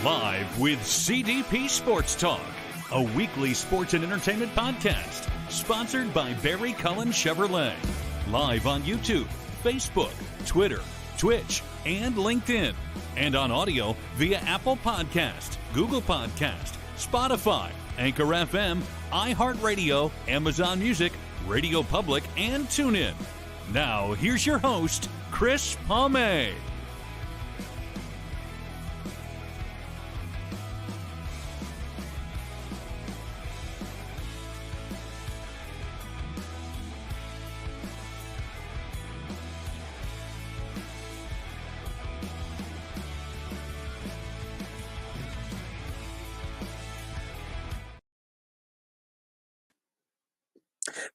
Live with CDP Sports Talk, a weekly sports and entertainment podcast sponsored by Barry Cullen Chevrolet. Live on YouTube, Facebook, Twitter, Twitch, and LinkedIn. And on audio via Apple Podcast, Google Podcast, Spotify, Anchor FM, iHeartRadio, Amazon Music, Radio Public, and TuneIn. Now, here's your host, Chris Palme.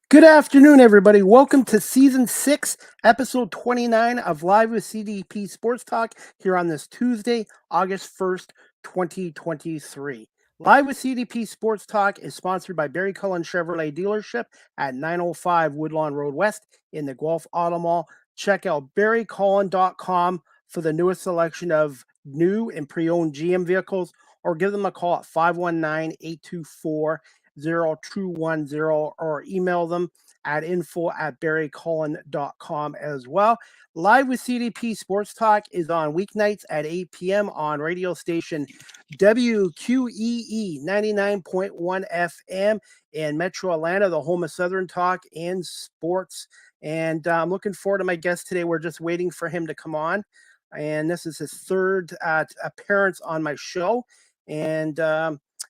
Good afternoon, everybody. Welcome to Season 6, Episode 29 of Live with CDP Sports Talk here on this Tuesday, August 1st, 2023. Live with CDP Sports Talk is sponsored by Barry Cullen Chevrolet Dealership at 905 Woodlawn Road West in the Guelph Auto Mall. Check out barrycullen.com for the newest selection of new and pre-owned GM vehicles, or give them a call at 519-824-0210 or email them at info@barrycullen.com as well. Live with CDP Sports Talk is on weeknights at 8 p.m. on radio station WQEE 99.1 FM in Metro Atlanta, the home of Southern Talk and Sports. And I'm looking forward to my guest today. We're just waiting for him to come on. And this is his third appearance on my show. And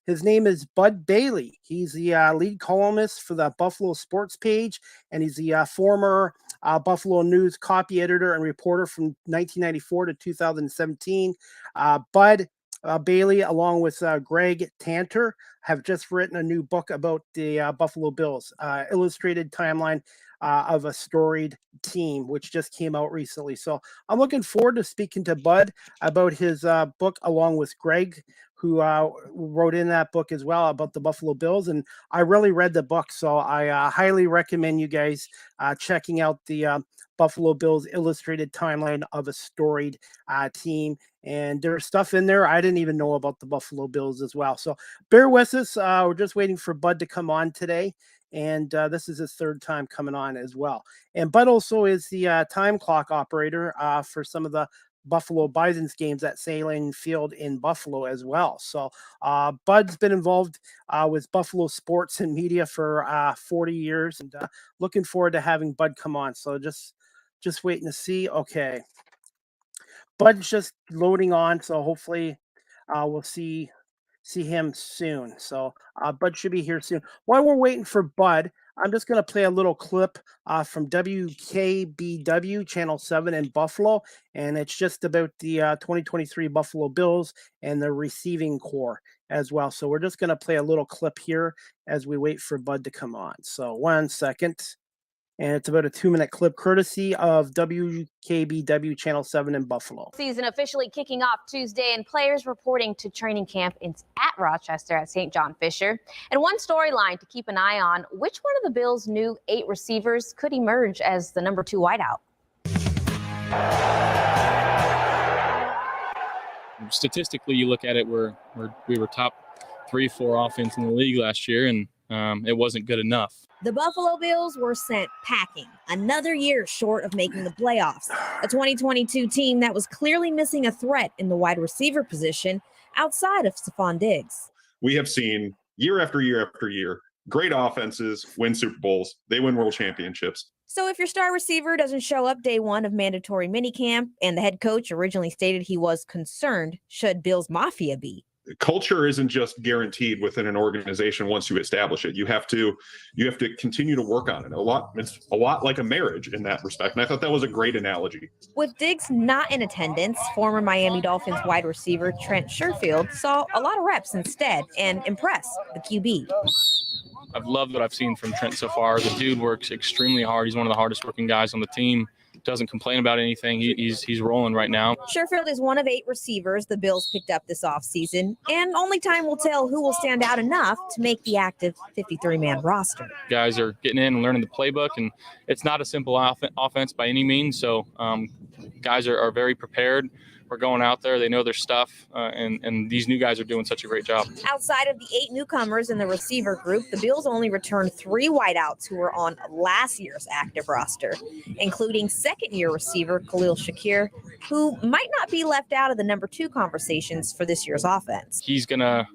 his name is Bud Bailey. He's the lead columnist for the Buffalo Sports page, and he's the former Buffalo News copy editor and reporter from 1994 to 2017. Bud Bailey, along with Greg Tranter, have just written a new book about the Buffalo Bills, illustrated timeline of a storied team, which just came out recently. So I'm looking forward to speaking to Bud about his book, along with Greg, who wrote in that book as well about the Buffalo Bills. And I really read the book, so I highly recommend you guys checking out the Buffalo Bills illustrated timeline of a storied team. And there's stuff in there I didn't even know about the Buffalo Bills as well. So bear with us. We're just waiting for Bud to come on today. And this is his third time coming on as well. And Bud also is the time clock operator for some of the Buffalo Bison's games at Saline Field in Buffalo as well. So Bud's been involved with Buffalo sports and media for 40 years, and looking forward to having Bud come on. So just waiting to see. Okay. Bud's just loading on, so hopefully we'll see him soon. So Bud should be here soon. While we're waiting for Bud, I'm just going to play a little clip from WKBW Channel 7 in Buffalo, and it's just about the 2023 Buffalo Bills and the receiving corps as well. So we're just going to play a little clip here as we wait for Bud to come on. So 1 second. And it's about a 2-minute clip courtesy of WKBW Channel 7 in Buffalo. Season officially kicking off Tuesday, and players reporting to training camp at Rochester at St. John Fisher. And one storyline to keep an eye on, which one of the Bills' new 8 receivers could emerge as the number 2 wideout? Statistically, you look at it, we were top 3-4 offense in the league last year, and it wasn't good enough. The Buffalo Bills were sent packing, another year short of making the playoffs. A 2022 team that was clearly missing a threat in the wide receiver position outside of Stephon Diggs. We have seen year after year after year, great offenses win Super Bowls. They win world championships. So if your star receiver doesn't show up day one of mandatory minicamp, and the head coach originally stated he was concerned, should Bills Mafia be? Culture isn't just guaranteed within an organization once you establish it. You have to continue to work on it. It's a lot like a marriage in that respect. And I thought that was a great analogy. With Diggs not in attendance, former Miami Dolphins wide receiver Trent Sherfield saw a lot of reps instead and impressed the QB. I've loved what I've seen from Trent so far. The dude works extremely hard. He's one of the hardest working guys on the team. Doesn't complain about anything. He's rolling right now. Sherfield is one of 8 receivers the Bills picked up this offseason, and only time will tell who will stand out enough to make the active 53-man roster. Guys are getting in and learning the playbook, and it's not a simple offense by any means. So guys are very prepared. going out there. They know their stuff, and these new guys are doing such a great job. Outside of the 8 newcomers in the receiver group, the Bills only returned 3 wideouts who were on last year's active roster, including second-year receiver Khalil Shakir, who might not be left out of the number 2 conversations for this year's offense. He's gonna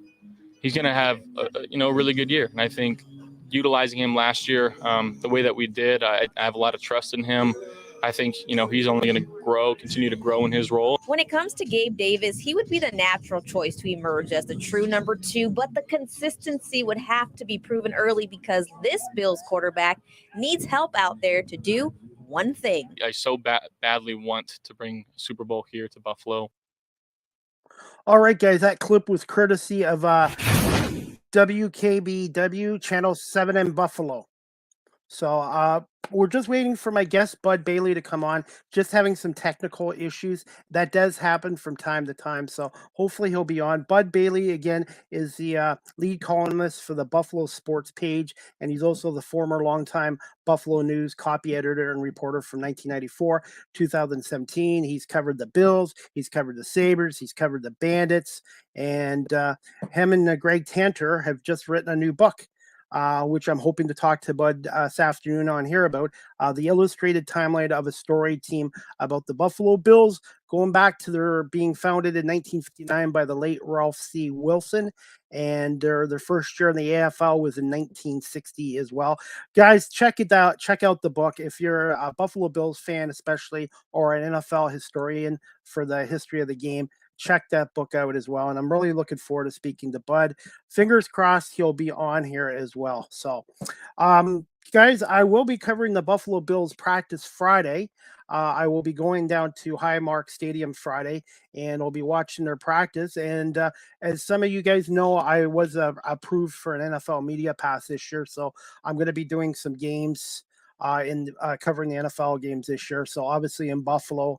have a really good year, and I think utilizing him last year the way that we did, I have a lot of trust in him. I think, he's only going to continue to grow in his role. When it comes to Gabe Davis, he would be the natural choice to emerge as the true number 2, but the consistency would have to be proven early because this Bills quarterback needs help out there to do one thing. I so badly want to bring Super Bowl here to Buffalo. All right, guys, that clip was courtesy of WKBW Channel 7 in Buffalo. So we're just waiting for my guest, Bud Bailey, to come on. Just having some technical issues. That does happen from time to time. So hopefully he'll be on. Bud Bailey, again, is the lead columnist for the Buffalo Sports page. And he's also the former longtime Buffalo News copy editor and reporter from 1994, 2017. He's covered the Bills. He's covered the Sabres. He's covered the Bandits. And him and Greg Tranter have just written a new book, which I'm hoping to talk to Bud this afternoon on here about, the illustrated timeline of a storied team about the Buffalo Bills, going back to their being founded in 1959 by the late Ralph C. Wilson, and their first year in the AFL was in 1960 as well. Guys, check it out. Check out the book if you're a Buffalo Bills fan, especially, or an NFL historian for the history of the game. Check that book out as well. And I'm really looking forward to speaking to Bud. Fingers crossed he'll be on here as well. So, guys, I will be covering the Buffalo Bills practice Friday. I will be going down to Highmark Stadium Friday, and I'll be watching their practice. And as some of you guys know, I was approved for an NFL Media Pass this year. So I'm going to be doing some games in covering the NFL games this year. So obviously in Buffalo,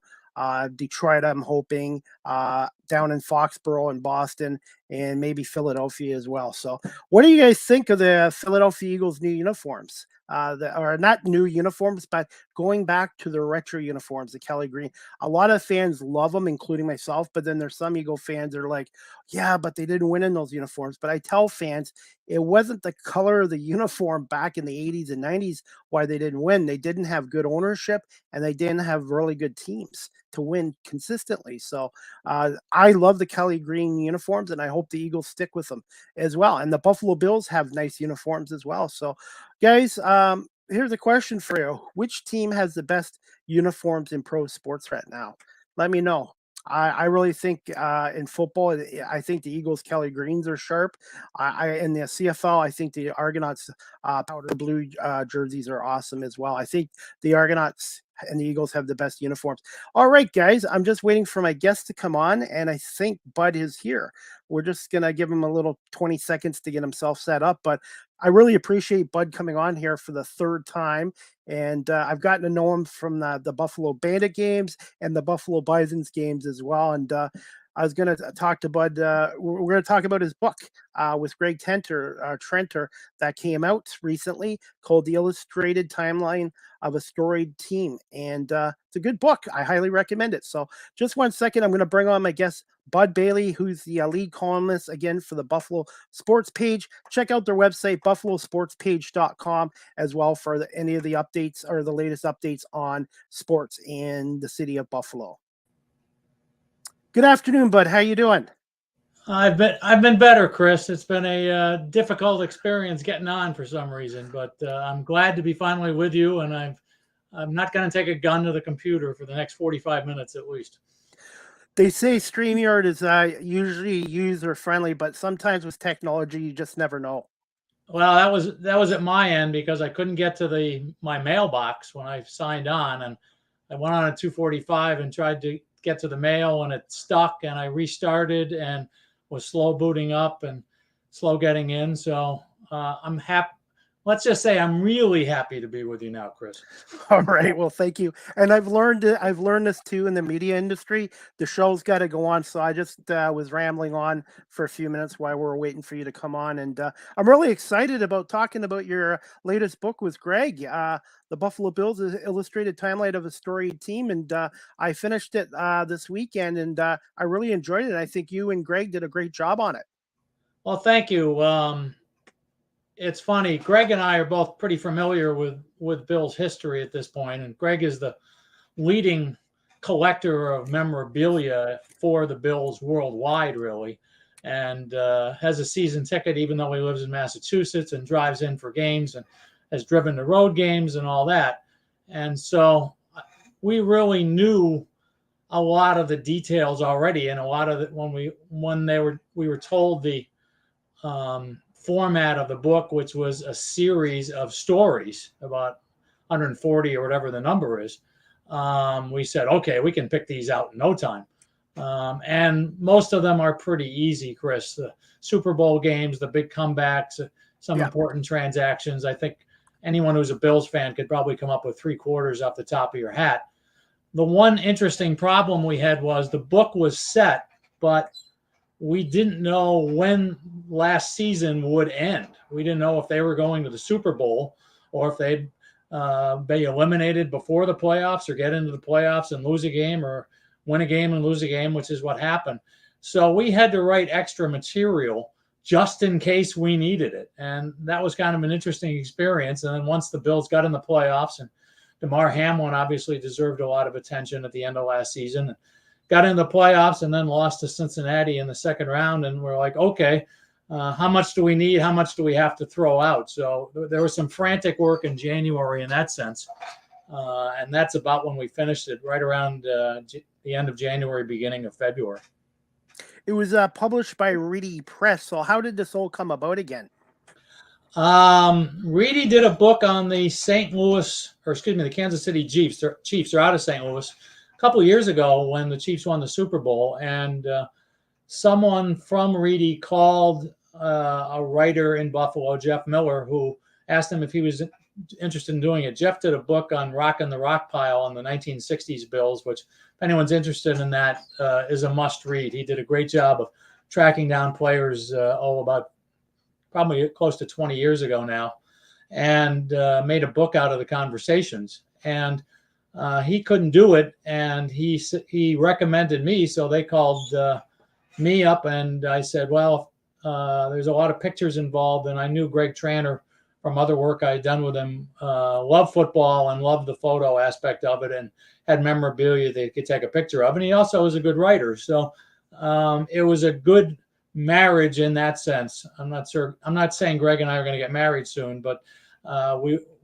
Detroit, I'm hoping, down in Foxborough and Boston, and maybe Philadelphia as well. So what do you guys think of the Philadelphia Eagles new uniforms? Or not new uniforms, but going back to the retro uniforms, the Kelly Green. A lot of fans love them, including myself, but then there's some Eagle fans that are like, yeah, but they didn't win in those uniforms. But I tell fans, it wasn't the color of the uniform back in the 80s and 90s why they didn't win. They didn't have good ownership, and they didn't have really good teams to win consistently. So I love the Kelly Green uniforms, and I hope the Eagles stick with them as well. And the Buffalo Bills have nice uniforms as well. So, guys, here's a question for you. Which team has the best uniforms in pro sports right now? Let me know. I really think in football, I think the Eagles' Kelly Greens are sharp. In the CFL, I think the Argonauts' powder blue jerseys are awesome as well. I think the Argonauts and the Eagles have the best uniforms. All right, guys, I'm just waiting for my guest to come on, and I think Bud is here. We're just going to give him a little 20 seconds to get himself set up, but I really appreciate Bud coming on here for the third time, and I've gotten to know him from the Buffalo Bandit games and the Buffalo Bisons games as well, and I was going to talk to Bud. We're going to talk about his book with Greg Tranter that came out recently called The Illustrated Timeline of a Storied Team. And it's a good book. I highly recommend it. So just 1 second, I'm going to bring on my guest, Bud Bailey, who's the lead columnist, again, for the Buffalo Sports page. Check out their website, buffalosportspage.com, as well for any of the updates or the latest updates on sports in the city of Buffalo. Good afternoon, Bud. How you doing? I've been better, Chris. It's been a difficult experience getting on for some reason, but I'm glad to be finally with you. And I'm not going to take a gun to the computer for the next 45 minutes at least. They say StreamYard is usually user friendly, but sometimes with technology, you just never know. Well, that was at my end because I couldn't get to my mailbox when I signed on, and I went on at 2:45 and tried to get to the mail, and it stuck, and I restarted and was slow booting up and slow getting in. So I'm happy. let's just say I'm really happy to be with you now, Chris. All right. Well, thank you. And I've learned this too in the media industry. The show's got to go on. So I just was rambling on for a few minutes while we're waiting for you to come on. And I'm really excited about talking about your latest book with Greg, The Buffalo Bills Illustrated Timeline of a Storied Team. And I finished it this weekend, and I really enjoyed it. I think you and Greg did a great job on it. Well, thank you. It's funny. Greg and I are both pretty familiar with Bill's history at this point, and Greg is the leading collector of memorabilia for the Bills worldwide, really, and has a season ticket, even though he lives in Massachusetts, and drives in for games and has driven to road games and all that. And so we really knew a lot of the details already, and a lot of it when we were told the format of the book, which was a series of stories, about 140 or whatever the number is. We said, okay, we can pick these out in no time. And most of them are pretty easy, Chris. The Super Bowl games, the big comebacks, some important transactions. I think anyone who's a Bills fan could probably come up with 3/4 off the top of your hat. The one interesting problem we had was the book was set, but we didn't know when last season would end. We didn't know if they were going to the Super Bowl or if they'd be eliminated before the playoffs or get into the playoffs and lose a game, or win a game and lose a game, which is what happened. So we had to write extra material just in case we needed it. And that was kind of an interesting experience. And then once the Bills got in the playoffs, and DeMar Hamlin obviously deserved a lot of attention at the end of last season, got into the playoffs and then lost to Cincinnati in the second round. And we're like, okay, how much do we need? How much do we have to throw out? So there was some frantic work in January in that sense. And that's about when we finished it, right around the end of January, beginning of February. It was published by Reedy Press. So how did this all come about again? Reedy did a book on the the Kansas City Chiefs. They're out of St. Louis. A couple of years ago when the Chiefs won the Super Bowl, and someone from Reedy called a writer in Buffalo, Jeff Miller, who asked him if he was interested in doing it. Jeff did a book on Rockin' the Rock Pile on the 1960s Bills, which, if anyone's interested in that, is a must read. He did a great job of tracking down players about probably close to 20 years ago now, and made a book out of the conversations. And he couldn't do it, and he recommended me, so they called me up, and I said, well, there's a lot of pictures involved, and I knew Greg Tranter from other work I had done with him, loved football and loved the photo aspect of it, and had memorabilia they could take a picture of, and he also was a good writer. So it was a good marriage in that sense. I'm not saying Greg and I are going to get married soon, but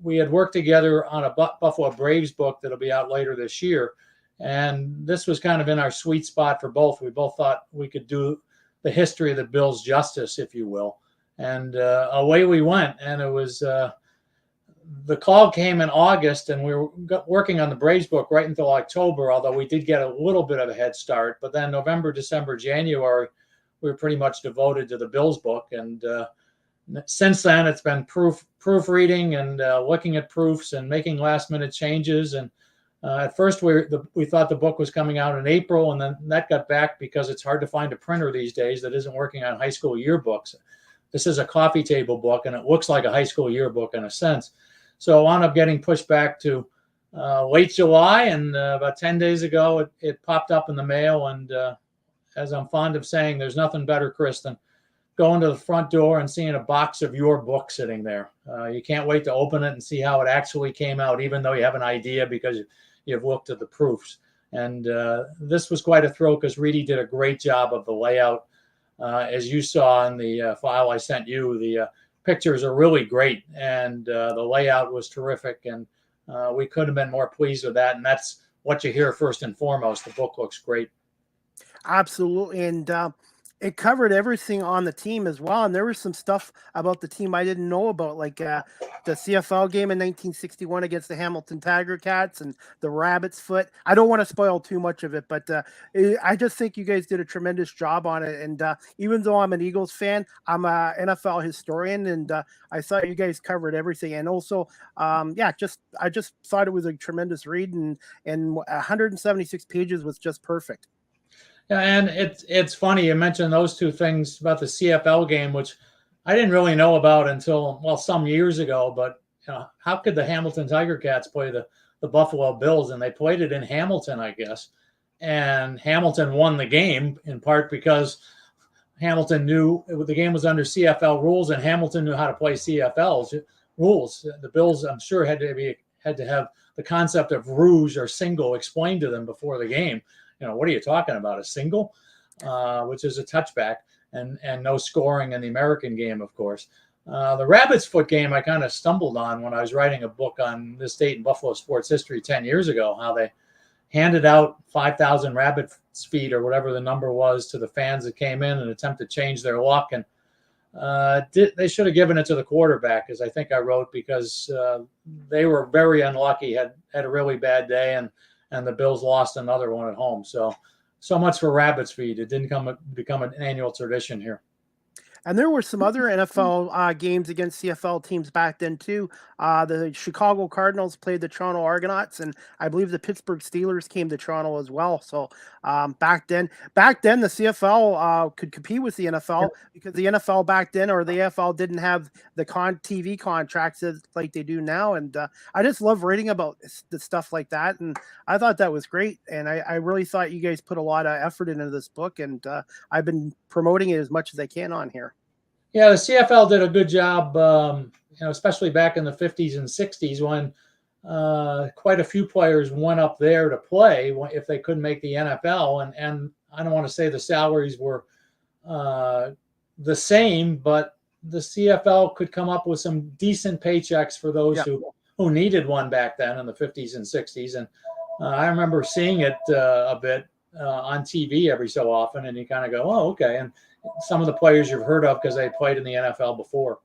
we had worked together on a Buffalo Braves book that'll be out later this year. And this was kind of in our sweet spot for both. We both thought we could do the history of the Bills justice, if you will. And away we went. And it was, the call came in August, and we were working on the Braves book right until October, although we did get a little bit of a head start. But then November, December, January, we were pretty much devoted to the Bills book. And since then, it's been proofreading and looking at proofs and making last-minute changes. And at first, we thought the book was coming out in April, and then that got back because it's hard to find a printer these days that isn't working on high school yearbooks. This is a coffee table book, and it looks like a high school yearbook in a sense. So it wound up getting pushed back to late July, and about 10 days ago, it popped up in the mail. And as I'm fond of saying, there's nothing better, Chris, than going to the front door and seeing a box of your book sitting there. You can't wait to open it and see how it actually came out, even though you have an idea because you've looked at the proofs. And this was quite a thrill because Reedy did a great job of the layout. As you saw in the file I sent you, the pictures are really great, and the layout was terrific. And we couldn't have been more pleased with that. And that's what you hear first and foremost. The book looks great. Absolutely. And It covered everything on the team as well, and there was some stuff about the team I didn't know about, like the CFL game in 1961 against the Hamilton Tiger Cats and the Rabbit's Foot. I don't want to spoil too much of it, but I just think you guys did a tremendous job on it. And even though I'm an Eagles fan, I'm an NFL historian, and I thought you guys covered everything. And also, I just thought it was a tremendous read, and 176 pages was just perfect. Yeah, and it's funny you mentioned those two things about the CFL game, which I didn't really know about until, well, some years ago. But how could the Hamilton Tiger Cats play the Buffalo Bills? And they played it in Hamilton, I guess. And Hamilton won the game in part because Hamilton knew the game was under CFL rules, and Hamilton knew how to play CFL's rules. The Bills, I'm sure, had to have the concept of rouge or single explained to them before the game. What are you talking about? A single, which is a touchback, and no scoring in the American game, of course. The Rabbit's Foot game I kind of stumbled on when I was writing a book on this date in Buffalo sports history 10 years ago, how they handed out 5,000 rabbit's feet or whatever the number was to the fans that came in and attempted to change their luck. And they should have given it to the quarterback, as I think I wrote, because they were very unlucky, had a really bad day, and the Bills lost another one at home. So much for Rabbit's feet. It didn't become an annual tradition here. And there were some other NFL games against CFL teams back then too. The Chicago Cardinals played the Toronto Argonauts, and I believe the Pittsburgh Steelers came to Toronto as well. So back then the CFL could compete with the NFL because the NFL back then, or the AFL, didn't have the TV contracts like they do now. And I just love reading about the stuff like that, and I thought that was great. And I really thought you guys put a lot of effort into this book, and I've been promoting it as much as I can on here. Yeah, the CFL did a good job, especially back in the 50s and 60s when quite a few players went up there to play if they couldn't make the NFL. And I don't want to say the salaries were the same, but the CFL could come up with some decent paychecks for those who needed one back then in the 50s and 60s. And I remember seeing it a bit on TV every so often, and you kind of go, oh, okay. And some of the players you've heard of because they played in the NFL before.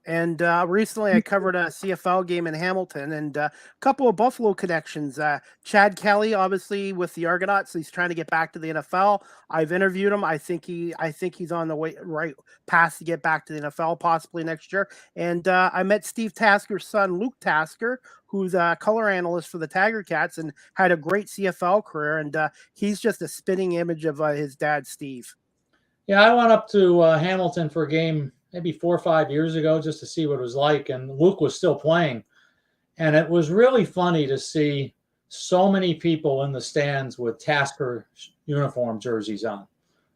And recently I covered a CFL game in Hamilton, and a couple of Buffalo connections. Chad Kelly, obviously with the Argonauts, he's trying to get back to the NFL. I've interviewed him. I think he's on the right path to get back to the NFL, possibly next year. And I met Steve Tasker's son, Luke Tasker, who's a color analyst for the Tiger Cats and had a great CFL career. And he's just a spitting image of his dad, Steve. Yeah, I went up to Hamilton for a game maybe 4 or 5 years ago just to see what it was like, and Luke was still playing. And it was really funny to see so many people in the stands with Tasker uniform jerseys on.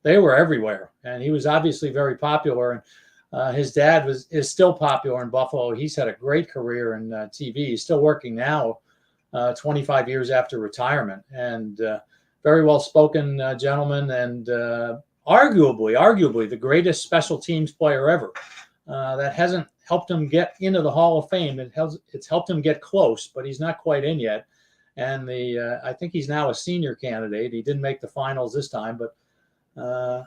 They were everywhere, and he was obviously very popular. And his dad is still popular in Buffalo. He's had a great career in TV. He's still working now, 25 years after retirement, and very well-spoken gentleman, and arguably the greatest special teams player ever. That hasn't helped him get into the Hall of Fame. It's helped him get close, but he's not quite in yet. And I think he's now a senior candidate. He didn't make the finals this time, but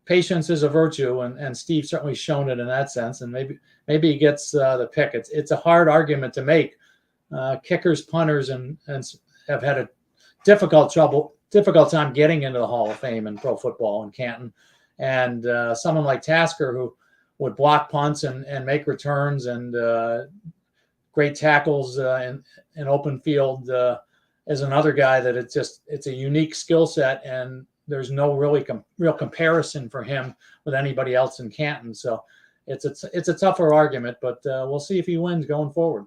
patience is a virtue, and Steve's certainly shown it in that sense. And maybe he gets the pick. It's a hard argument to make. Kickers, punters, and have had a difficult time getting into the Hall of Fame in pro football in Canton. And someone like Tasker, who would block punts and make returns and great tackles in open field, is another guy that it's a unique skill set, and there's no real comparison for him with anybody else in Canton. So it's a tougher argument, but we'll see if he wins going forward.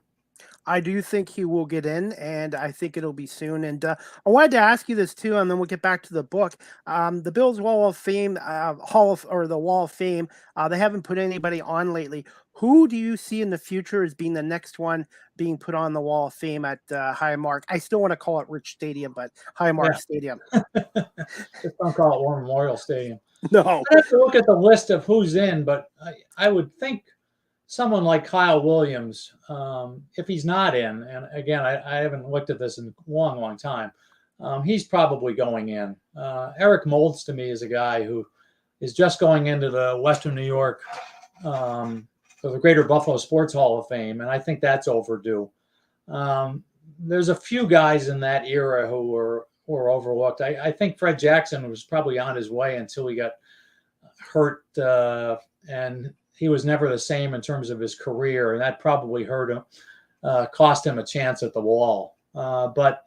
I do think he will get in, and I think it'll be soon. And I wanted to ask you this too, and then we'll get back to the book. The Bills Wall of Fame, the Wall of Fame, they haven't put anybody on lately. Who do you see in the future as being the next one being put on the Wall of Fame at Highmark? I still want to call it Rich Stadium, but Highmark Stadium. Just don't call it War Memorial Stadium. No. I have to look at the list of who's in, but I would think someone like Kyle Williams, if he's not in, and again, I haven't looked at this in a long time, he's probably going in. Eric Moulds, to me, is a guy who is just going into the Western New York, or the Greater Buffalo Sports Hall of Fame, and I think that's overdue. There's a few guys in that era who were overlooked. I think Fred Jackson was probably on his way until he got hurt, and he was never the same in terms of his career, and that probably hurt him, cost him a chance at the Wall. But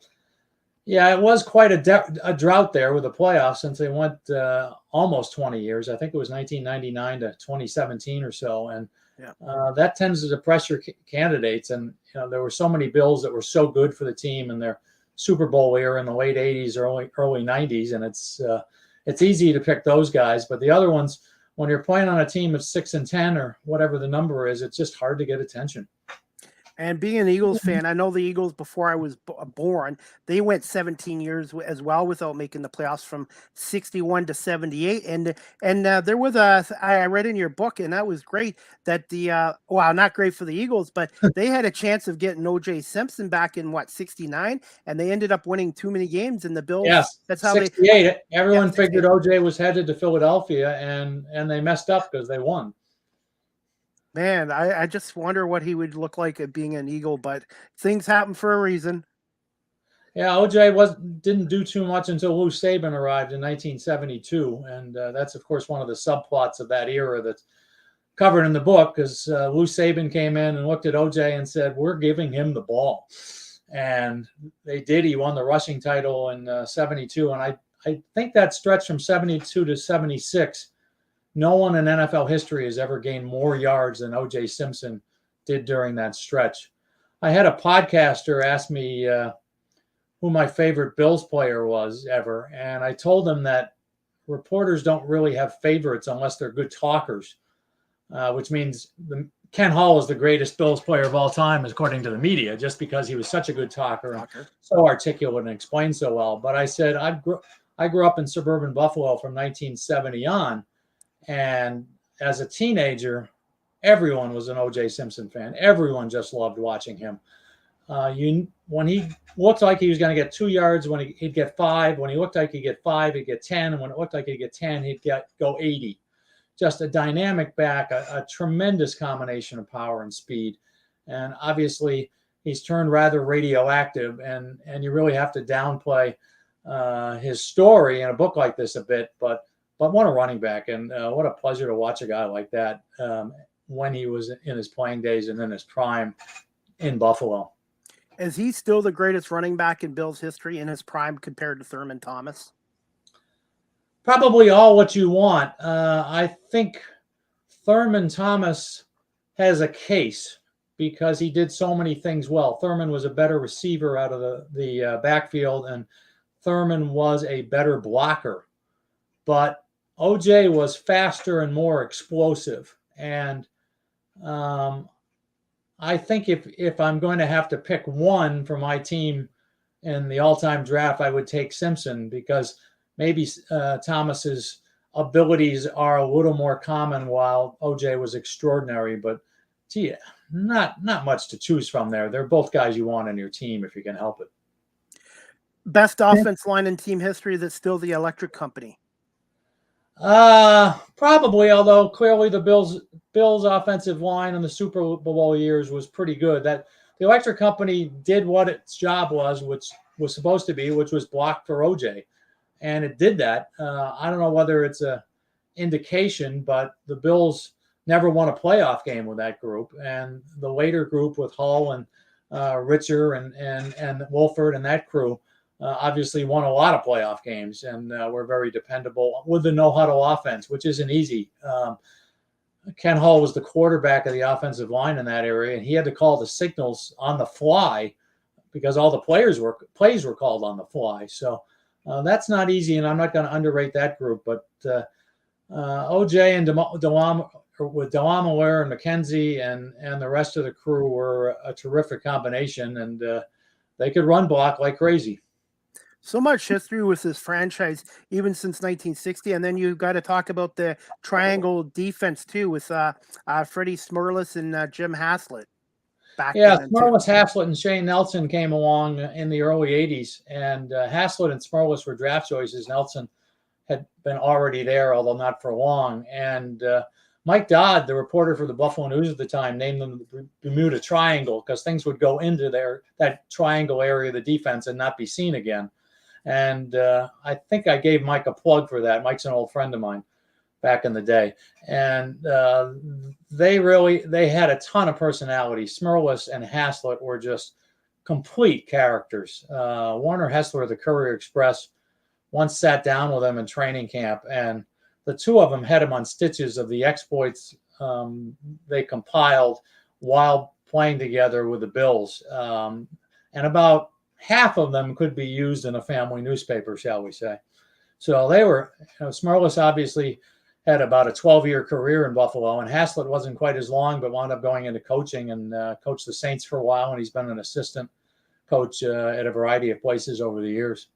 yeah, it was quite a drought there with the playoffs since they went almost 20 years. I think it was 1999 to 2017 or so, and that tends to depress your candidates. And there were so many Bills that were so good for the team in their Super Bowl era in the late 80s, early 90s, and it's easy to pick those guys. But the other ones, when you're playing on a team of 6-10 or whatever the number is, it's just hard to get attention. And being an Eagles fan, I know the Eagles before I was born, they went 17 years as well without making the playoffs from 61 to 78. And there was I read in your book, and that was great, that not great for the Eagles, but they had a chance of getting O.J. Simpson back in 69, and they ended up winning too many games. And the Bills, yes, that's how 68. Everyone figured O.J. was headed to Philadelphia, and they messed up because they won. Man, I just wonder what he would look like at being an Eagle, but things happen for a reason. Yeah, OJ didn't do too much until Lou Saban arrived in 1972, and that's of course one of the subplots of that era that's covered in the book, because Lou Saban came in and looked at OJ and said, "We're giving him the ball," and they did. He won the rushing title in 72, and I think that stretch from 72 to 76. No one in NFL history has ever gained more yards than O.J. Simpson did during that stretch. I had a podcaster ask me who my favorite Bills player was ever, and I told him that reporters don't really have favorites unless they're good talkers, which means Ken Hall is the greatest Bills player of all time, according to the media, just because he was such a good talker and so articulate and explained so well. But I said I grew up in suburban Buffalo from 1970 on. And as a teenager, everyone was an O.J. Simpson fan. Everyone just loved watching him. When he looked like he was going to get 2 yards, when he'd get 5. When he looked like he'd get 5, he'd get 10. And when it looked like he'd get 10, he'd go 80. Just a dynamic back, a tremendous combination of power and speed. And obviously, he's turned rather radioactive, and you really have to downplay his story in a book like this a bit. But what a running back, and what a pleasure to watch a guy like that when he was in his playing days and in his prime in Buffalo. Is he still the greatest running back in Bills history in his prime compared to Thurman Thomas? Probably all what you want. I think Thurman Thomas has a case because he did so many things well. Thurman was a better receiver out of the backfield, and Thurman was a better blocker. But OJ was faster and more explosive. And I think if I'm going to have to pick one for my team in the all-time draft, I would take Simpson, because maybe Thomas's abilities are a little more common while OJ was extraordinary. But gee, not much to choose from there. They're both guys you want on your team if you can help it. Best offense line in team history that's still the Electric Company. Probably, although clearly the Bills offensive line in the Super Bowl years was pretty good. That the Electric Company did what its job was, which was supposed to be, which was block for OJ, and it did that. I don't know whether it's a indication, but the Bills never won a playoff game with that group, and the later group with Hull and Richer and Wolford and that crew obviously won a lot of playoff games, and were very dependable with the no-huddle offense, which isn't easy. Ken Hall was the quarterback of the offensive line in that area, and he had to call the signals on the fly because all the plays were called on the fly. So that's not easy, and I'm not going to underrate that group. But OJ and with Delamaler and McKenzie and the rest of the crew were a terrific combination, and they could run block like crazy. So much history with this franchise, even since 1960. And then you've got to talk about the triangle defense, too, with Freddie Smerlas and Jim Haslett. Smerlas, Haslett, and Shane Nelson came along in the early 80s. And Haslett and Smerlas were draft choices. Nelson had been already there, although not for long. And Mike Dodd, the reporter for the Buffalo News at the time, named them the Bermuda Triangle because things would go into that triangle area of the defense and not be seen again. And I think I gave Mike a plug for that. Mike's an old friend of mine back in the day. And they had a ton of personality. Smerlis and Haslett were just complete characters. Warner Hessler of the Courier Express once sat down with them in training camp, and the two of them had him on stitches of the exploits they compiled while playing together with the Bills. And about half of them could be used in a family newspaper, shall we say. So they were, Smerlis obviously had about a 12-year career in Buffalo, and Haslett wasn't quite as long, but wound up going into coaching and coached the Saints for a while, and he's been an assistant coach at a variety of places over the years.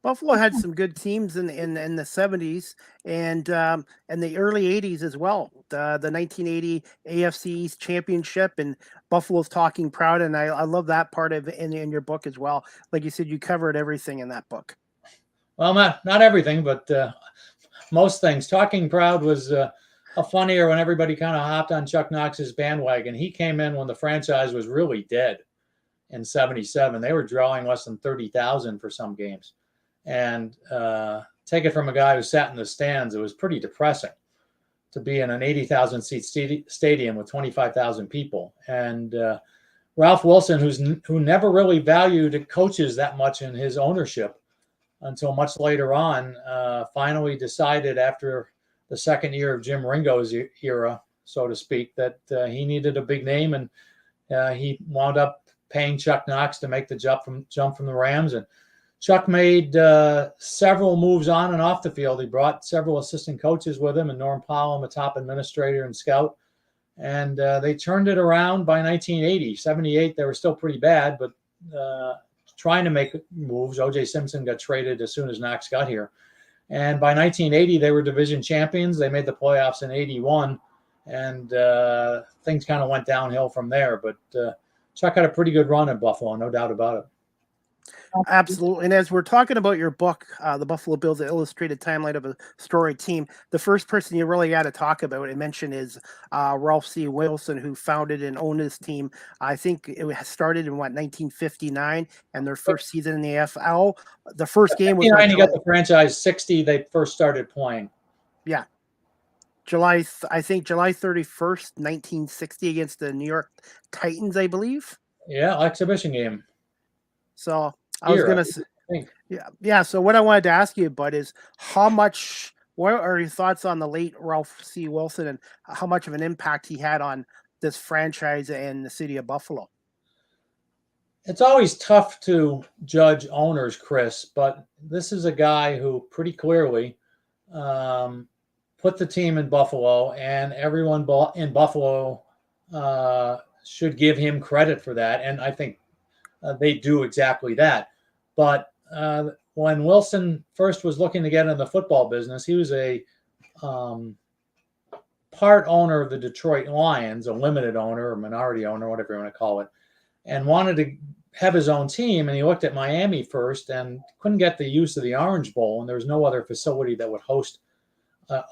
Buffalo had some good teams in the 70s and the early 80s as well. The 1980 AFC East Championship, and Buffalo's talking proud, and I love that part of in your book as well. Like you said, you covered everything in that book. Well, not everything, but most things. Talking proud was a funnier when everybody kind of hopped on Chuck Knox's bandwagon. He came in when the franchise was really dead in 77. They were drawing less than 30,000 for some games. And take it from a guy who sat in the stands, it was pretty depressing to be in an 80,000 seat stadium with 25,000 people. And Ralph Wilson, who never really valued coaches that much in his ownership until much later on, finally decided after the second year of Jim Ringo's era, so to speak, that he needed a big name, and he wound up paying Chuck Knox to make the jump from the Rams. And Chuck made several moves on and off the field. He brought several assistant coaches with him, and Norm Powell, a top administrator and scout. And they turned it around by 1980. 78, they were still pretty bad, but trying to make moves. O.J. Simpson got traded as soon as Knox got here. And by 1980, they were division champions. They made the playoffs in 81, and things kind of went downhill from there. But Chuck had a pretty good run at Buffalo, no doubt about it. Absolutely. And as we're talking about your book, The Buffalo Bills, the illustrated timeline of a storied team, the first person you really got to talk about and mention is Ralph C. Wilson, who founded and owned this team. I think it started in 1959, and their first season in the AFL. The first game was he got the franchise. 60, they first started playing. Yeah. July 31st, 1960, against the New York Titans, I believe. Yeah, exhibition game. So I was going to say, yeah. So what I wanted to ask you, Bud, is what are your thoughts on the late Ralph C. Wilson and how much of an impact he had on this franchise and the city of Buffalo? It's always tough to judge owners, Chris, but this is a guy who pretty clearly put the team in Buffalo, and everyone in Buffalo should give him credit for that. And I think they do exactly that. But when Wilson first was looking to get in the football business, he was a part owner of the Detroit Lions, a limited owner or minority owner, whatever you want to call it, and wanted to have his own team. And he looked at Miami first and couldn't get the use of the Orange Bowl, and there was no other facility that would host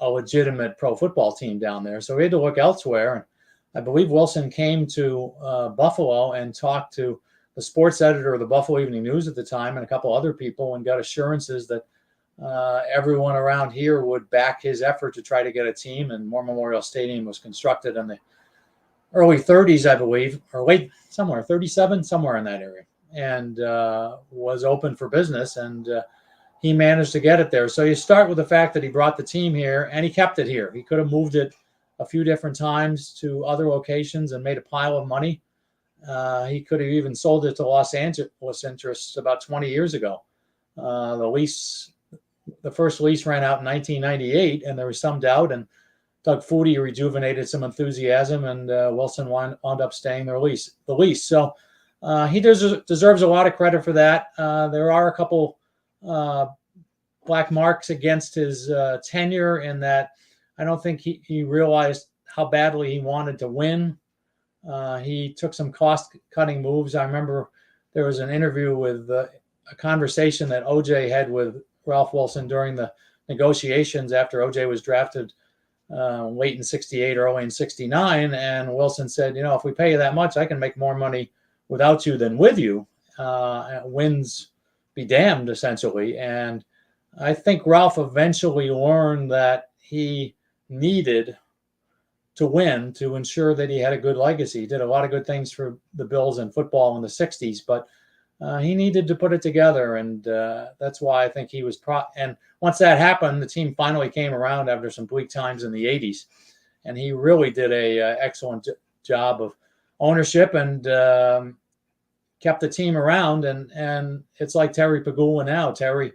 a legitimate pro football team down there. So he had to look elsewhere. And I believe Wilson came to Buffalo and talked to the sports editor of the Buffalo Evening News at the time and a couple other people, and got assurances that everyone around here would back his effort to try to get a team. And War Memorial Stadium was constructed in the early 30s, I believe, or late somewhere, 37, somewhere in that area, and was open for business. And he managed to get it there. So you start with the fact that he brought the team here and he kept it here. He could have moved it a few different times to other locations and made a pile of money. He could have even sold it to Los Angeles interests about 20 years ago. The first lease ran out in 1998, and there was some doubt, and Doug Flutie rejuvenated some enthusiasm, and Wilson wound up staying the lease. So he deserves a lot of credit for that. There are a couple black marks against his tenure in that I don't think he realized how badly he wanted to win. He took some cost-cutting moves. I remember there was an interview with a conversation that OJ had with Ralph Wilson during the negotiations after OJ was drafted late in 68, early in 69. And Wilson said, if we pay you that much, I can make more money without you than with you. Wins be damned, essentially. And I think Ralph eventually learned that he needed to win to ensure that he had a good legacy. He did a lot of good things for the Bills and football in the 60s, but he needed to put it together. And that's why I think he was and once that happened, the team finally came around after some bleak times in the 80s. And he really did a excellent job of ownership and kept the team around. And it's like Terry Pegula now. Terry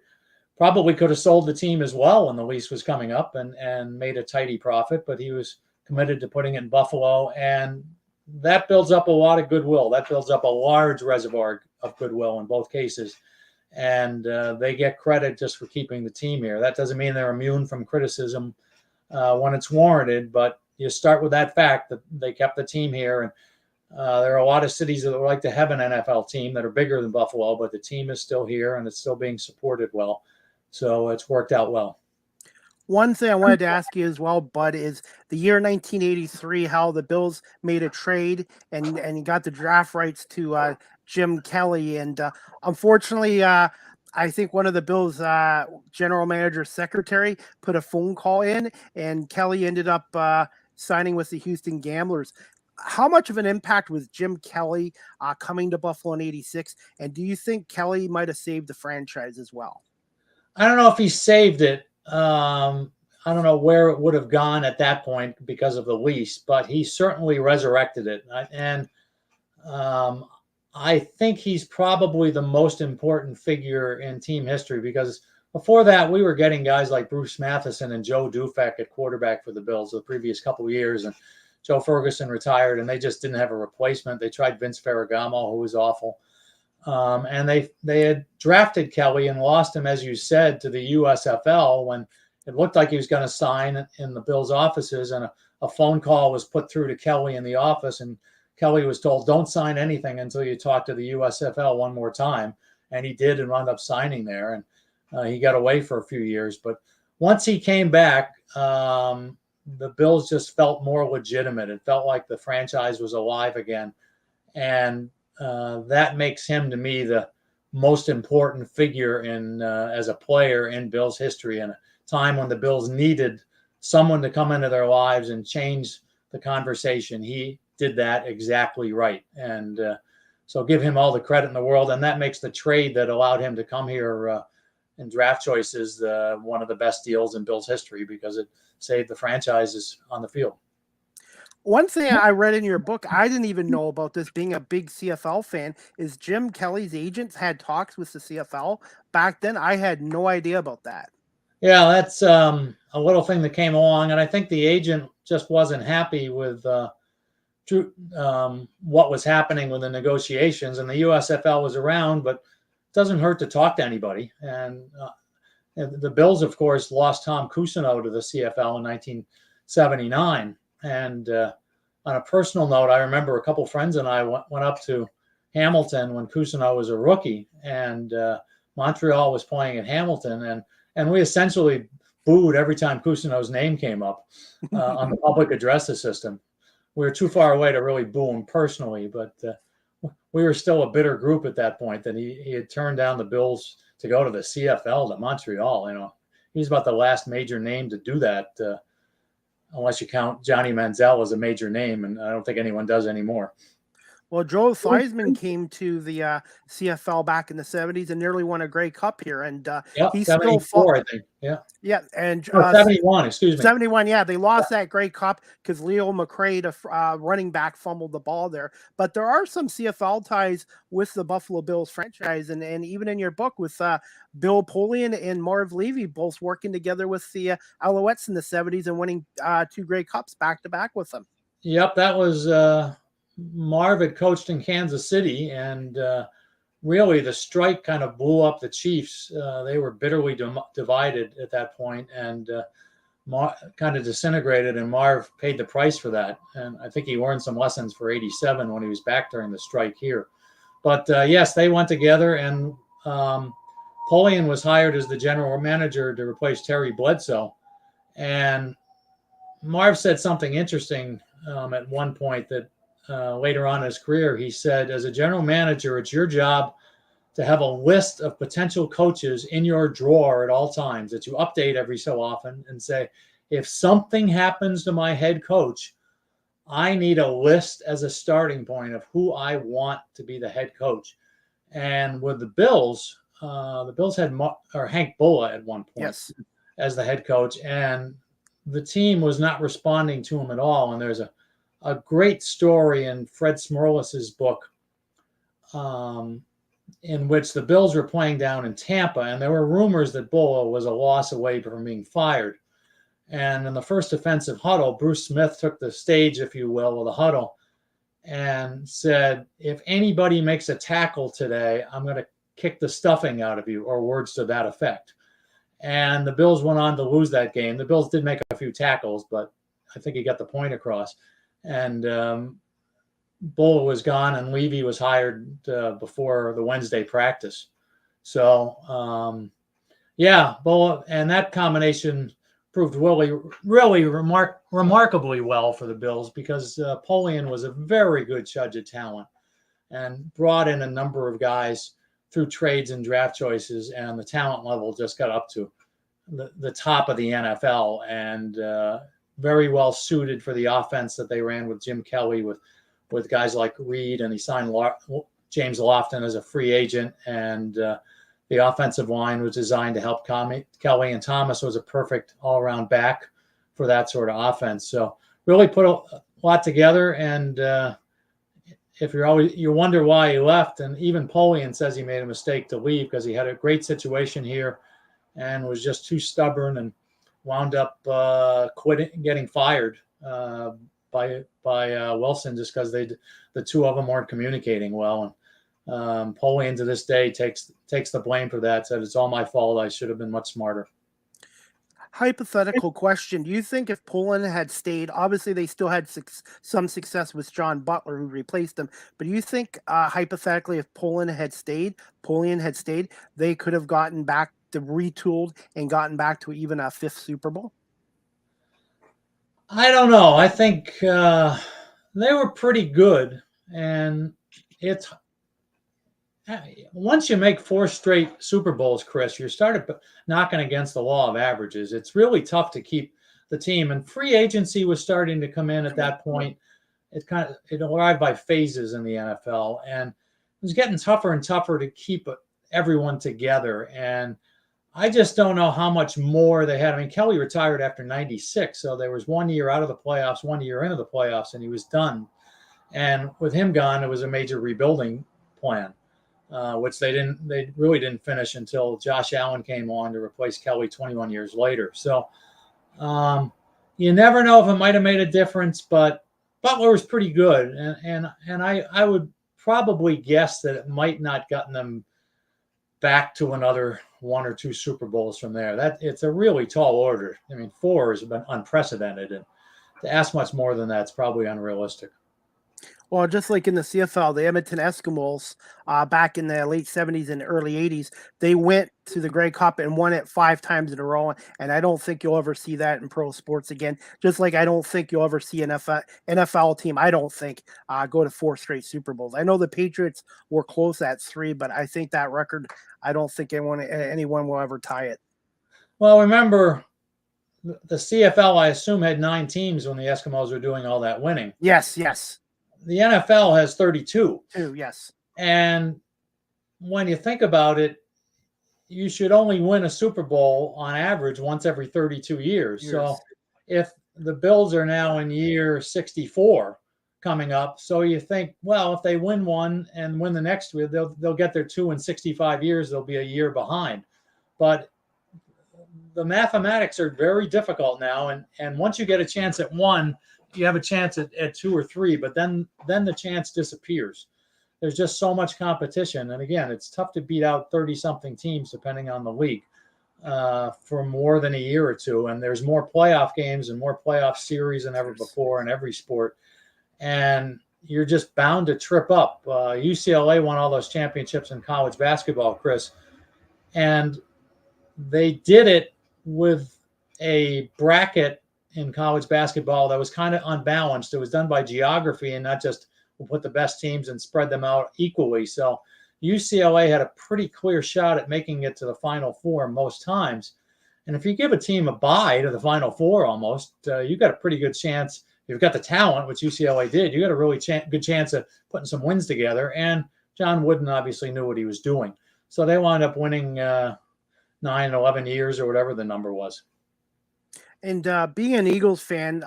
probably could have sold the team as well when the lease was coming up and made a tidy profit, but he was committed to putting it in Buffalo. And that builds up a lot of goodwill. That builds up a large reservoir of goodwill in both cases. And they get credit just for keeping the team here. That doesn't mean they're immune from criticism when it's warranted, but you start with that fact that they kept the team here. And there are a lot of cities that would like to have an NFL team that are bigger than Buffalo, but the team is still here and it's still being supported well. So it's worked out well. One thing I wanted to ask you as well, Bud, is the year 1983, how the Bills made a trade and got the draft rights to Jim Kelly. And unfortunately, I think one of the Bills' general manager secretary put a phone call in, and Kelly ended up signing with the Houston Gamblers. How much of an impact was Jim Kelly coming to Buffalo in '86? And do you think Kelly might have saved the franchise as well? I don't know if he saved it. I don't know where it would have gone at that point because of the lease, but he certainly resurrected it. And I think he's probably the most important figure in team history, because before that, we were getting guys like Bruce Matheson and Joe Dufek at quarterback for the Bills the previous couple of years. And Joe Ferguson retired, and they just didn't have a replacement. They tried Vince Ferragamo, who was awful. And they had drafted Kelly and lost him, as you said, to the USFL when it looked like he was going to sign in the Bills' offices. And a phone call was put through to Kelly in the office, and Kelly was told, don't sign anything until you talk to the USFL one more time. And he did, and wound up signing there. And he got away for a few years. But once he came back, the Bills just felt more legitimate. It felt like the franchise was alive again. And that makes him, to me, the most important figure in as a player in Bills history, in a time when the Bills needed someone to come into their lives and change the conversation. He did that exactly right. And so give him all the credit in the world. And that makes the trade that allowed him to come here in draft choices one of the best deals in Bills history, because it saved the franchises on the field. One thing I read in your book, I didn't even know about this, being a big CFL fan, is Jim Kelly's agents had talks with the CFL back then. I had no idea about that. Yeah, that's a little thing that came along. And I think the agent just wasn't happy with what was happening with the negotiations. And the USFL was around, but it doesn't hurt to talk to anybody. And the Bills, of course, lost Tom Cousineau to the CFL in 1979. And on a personal note, I remember a couple friends and I went up to Hamilton when Cousineau was a rookie, and Montreal was playing at Hamilton, and we essentially booed every time Cousineau's name came up on the public addresses system. We were too far away to really boo him personally, but we were still a bitter group at that point that he had turned down the Bills to go to the CFL to Montreal. He's about the last major name to do that. Unless you count Johnny Manziel as a major name, and I don't think anyone does anymore. Well, Joe Theismann came to the CFL back in the 70s and nearly won a Grey Cup here, and he's 74, I think. Yeah, and 71, excuse me. 71, yeah. They lost that Grey Cup because Leo McRae, the running back, fumbled the ball there. But there are some CFL ties with the Buffalo Bills franchise, and even in your book with Bill Polian and Marv Levy both working together with the Alouettes in the 70s and winning 2 Grey Cups back-to-back with them. Yep, that was Marv had coached in Kansas City, and really the strike kind of blew up the Chiefs. They were bitterly divided at that point, and kind of disintegrated, and Marv paid the price for that. And I think he learned some lessons for '87 when he was back during the strike here. But yes, they went together, and Polian was hired as the general manager to replace Terry Bledsoe. And Marv said something interesting at one point that later on in his career, he said, as a general manager, it's your job to have a list of potential coaches in your drawer at all times that you update every so often and say, if something happens to my head coach, I need a list as a starting point of who I want to be the head coach. And with the Bills had Hank Bulla at one point as the head coach, and the team was not responding to him at all. And there's a great story in Fred Smerlis's book in which the Bills were playing down in Tampa, and there were rumors that Bulla was a loss away from being fired. And in the first offensive huddle, Bruce Smith took the stage, if you will, of the huddle and said, if anybody makes a tackle today, I'm going to kick the stuffing out of you, or words to that effect. And the Bills went on to lose that game. The Bills did make a few tackles, but I think he got the point across. And Bulla was gone, and Levy was hired before the Wednesday practice. So, Bulla, and that combination proved really remarkably well for the Bills, because Polian was a very good judge of talent and brought in a number of guys through trades and draft choices, and the talent level just got up to the top of the NFL, and very well suited for the offense that they ran with Jim Kelly, with guys like Reed, and he signed James Lofton as a free agent, and the offensive line was designed to help Kelly, and Thomas was a perfect all-around back for that sort of offense. So really put a lot together, and if you wonder why he left, and even Polian says he made a mistake to leave because he had a great situation here and was just too stubborn and wound up getting fired by Wilson, just because the two of them weren't communicating well. And Polian to this day takes the blame for that. Said it's all my fault. I should have been much smarter. Hypothetical question. Do you think if Polian had stayed, obviously they still had some success with John Butler, who replaced him, but do you think hypothetically if Polian had stayed, they could have gotten back to retooled and gotten back to even a 5th Super Bowl? I don't know. I think they were pretty good, and it's once you make 4 straight Super Bowls, Chris, you started knocking against the law of averages. It's really tough to keep the team, and free agency was starting to come in at that point. It arrived by phases in the NFL, and it was getting tougher and tougher to keep everyone together. And I just don't know how much more they had. I mean, Kelly retired after 96, so there was 1 year out of the playoffs, 1 year into the playoffs, and he was done. And with him gone, it was a major rebuilding plan, which they really didn't finish until Josh Allen came on to replace Kelly 21 years later. So you never know if it might have made a difference, but Butler was pretty good, and I would probably guess that it might not gotten them back to another 1 or 2 Super Bowls from there. It's a really tall order. I mean, 4 has been unprecedented, and to ask much more than that's probably unrealistic. Well, just like in the CFL, the Edmonton Eskimos back in the late 70s and early 80s, they went to the Grey Cup and won it 5 times in a row. And I don't think you'll ever see that in pro sports again. Just like I don't think you'll ever see an NFL team, I don't think, go to 4 straight Super Bowls. I know the Patriots were close at 3, but I think that record, I don't think anyone will ever tie it. Well, remember, the CFL, I assume, had 9 teams when the Eskimos were doing all that winning. Yes. The NFL has 32. Yes. And when you think about it, you should only win a Super Bowl on average once every 32 years. So if the Bills are now in year 64 coming up, so you think, well, if they win one and win the next year, they'll get their 2 in 65 years. They'll be a year behind. But the mathematics are very difficult now. And once you get a chance at 1, you have a chance at 2 or 3, but then the chance disappears. There's just so much competition. And again, it's tough to beat out 30-something teams, depending on the league, for more than a year or 2. And there's more playoff games and more playoff series than ever before in every sport. And you're just bound to trip up. UCLA won all those championships in college basketball, Chris. And they did it with a bracket in college basketball that was kind of unbalanced. It was done by geography and not just we'll put the best teams and spread them out equally. So UCLA had a pretty clear shot at making it to the Final Four most times. And if you give a team a bye to the Final Four almost, you got a pretty good chance. You've got the talent, which UCLA did. You got a really good chance of putting some wins together. And John Wooden obviously knew what he was doing. So they wound up winning 9, 11 years or whatever the number was. And being an Eagles fan,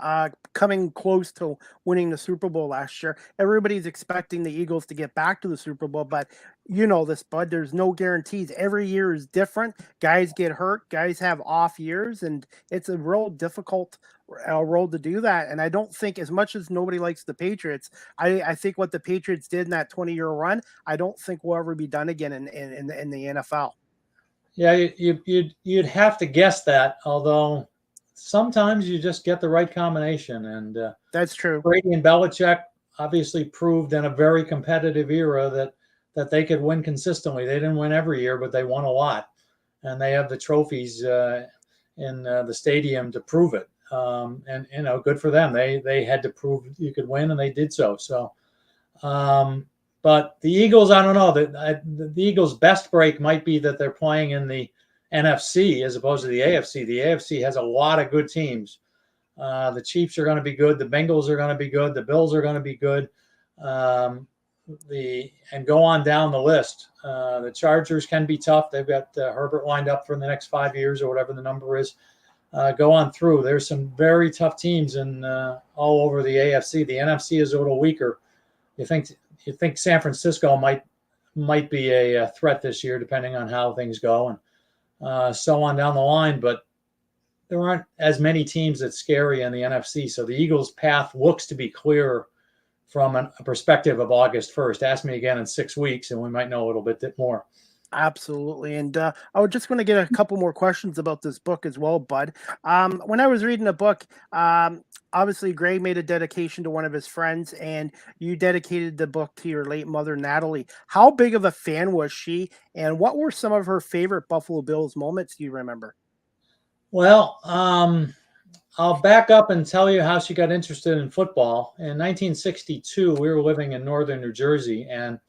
coming close to winning the Super Bowl last year, everybody's expecting the Eagles to get back to the Super Bowl. But you know this, Bud, there's no guarantees. Every year is different. Guys get hurt. Guys have off years. And it's a real difficult road to do that. And I don't think, as much as nobody likes the Patriots, I think what the Patriots did in that 20-year run, I don't think will ever be done again in the NFL. Yeah, you'd have to guess that, although sometimes you just get the right combination. And that's true. Brady and Belichick obviously proved in a very competitive era that they could win consistently. They didn't win every year, but they won a lot. And they have the trophies in the stadium to prove it. And, you know, good for them. They had to prove you could win, and they did so. So, but the Eagles, I don't know. The Eagles' best break might be that they're playing in the NFC as opposed to the AFC. The AFC has a lot of good teams. The Chiefs are going to be good. The Bengals are going to be good. The Bills are going to be good. And go on down the list. The Chargers can be tough. They've got Herbert lined up for the next 5 years or whatever the number is. Go on through. There's some very tough teams in all over the AFC. The NFC is a little weaker. You think San Francisco might be a threat this year, depending on how things go, and so on down the line. But there aren't as many teams that's scary in the NFC. So the Eagles' path looks to be clearer from a perspective of August 1st. Ask me again in 6 weeks, and we might know a little bit more. Absolutely. And I was just going to get a couple more questions about this book as well, Bud. When I was reading the book, obviously Greg made a dedication to one of his friends, and you dedicated the book to your late mother, Natalie. How big of a fan was she, and what were some of her favorite Buffalo Bills moments do you remember? Well, I'll back up and tell you how she got interested in football. In 1962, we were living in northern New Jersey, and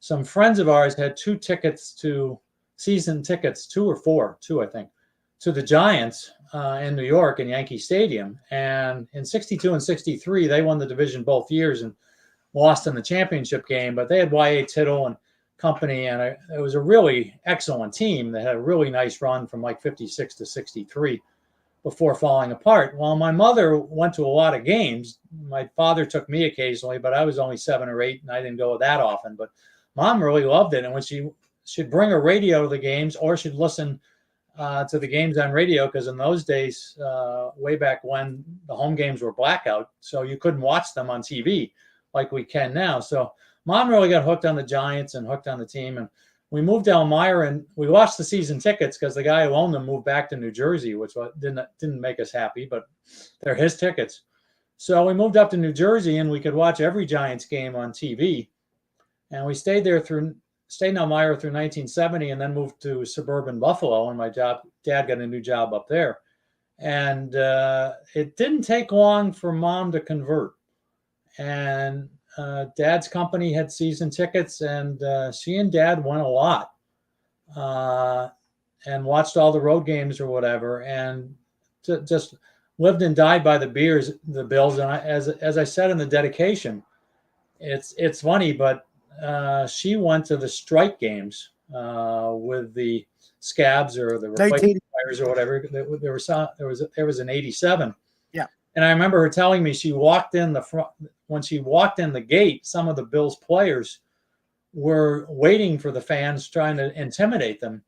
some friends of ours had season tickets, 2 or 4, I think, to the Giants in New York in Yankee Stadium. And in 62 and 63, they won the division both years and lost in the championship game. But they had Y.A. Tittle and company, and it was a really excellent team that had a really nice run from like 56 to 63 before falling apart. Well, my mother went to a lot of games. My father took me occasionally, but I was only 7 or 8, and I didn't go that often. But Mom really loved it, and when she'd bring a radio to the games, or she'd listen to the games on radio, because in those days, way back when, the home games were blackout, so you couldn't watch them on TV like we can now. So Mom really got hooked on the Giants and hooked on the team, and we moved to Elmira, and we lost the season tickets because the guy who owned them moved back to New Jersey, which didn't make us happy, but they're his tickets. So we moved up to New Jersey, and we could watch every Giants game on TV. And we stayed in Elmira through 1970, and then moved to suburban Buffalo. And my dad got a new job up there. And it didn't take long for Mom to convert. And Dad's company had season tickets, and she and Dad went a lot and watched all the road games or whatever, and just lived and died by the Bills. And as I said in the dedication, it's funny, but she went to the strike games with the Scabs or the replacement players or whatever. There was an 87. Yeah. And I remember her telling me she walked in the front. When she walked in the gate, some of the Bills players were waiting for the fans, trying to intimidate them.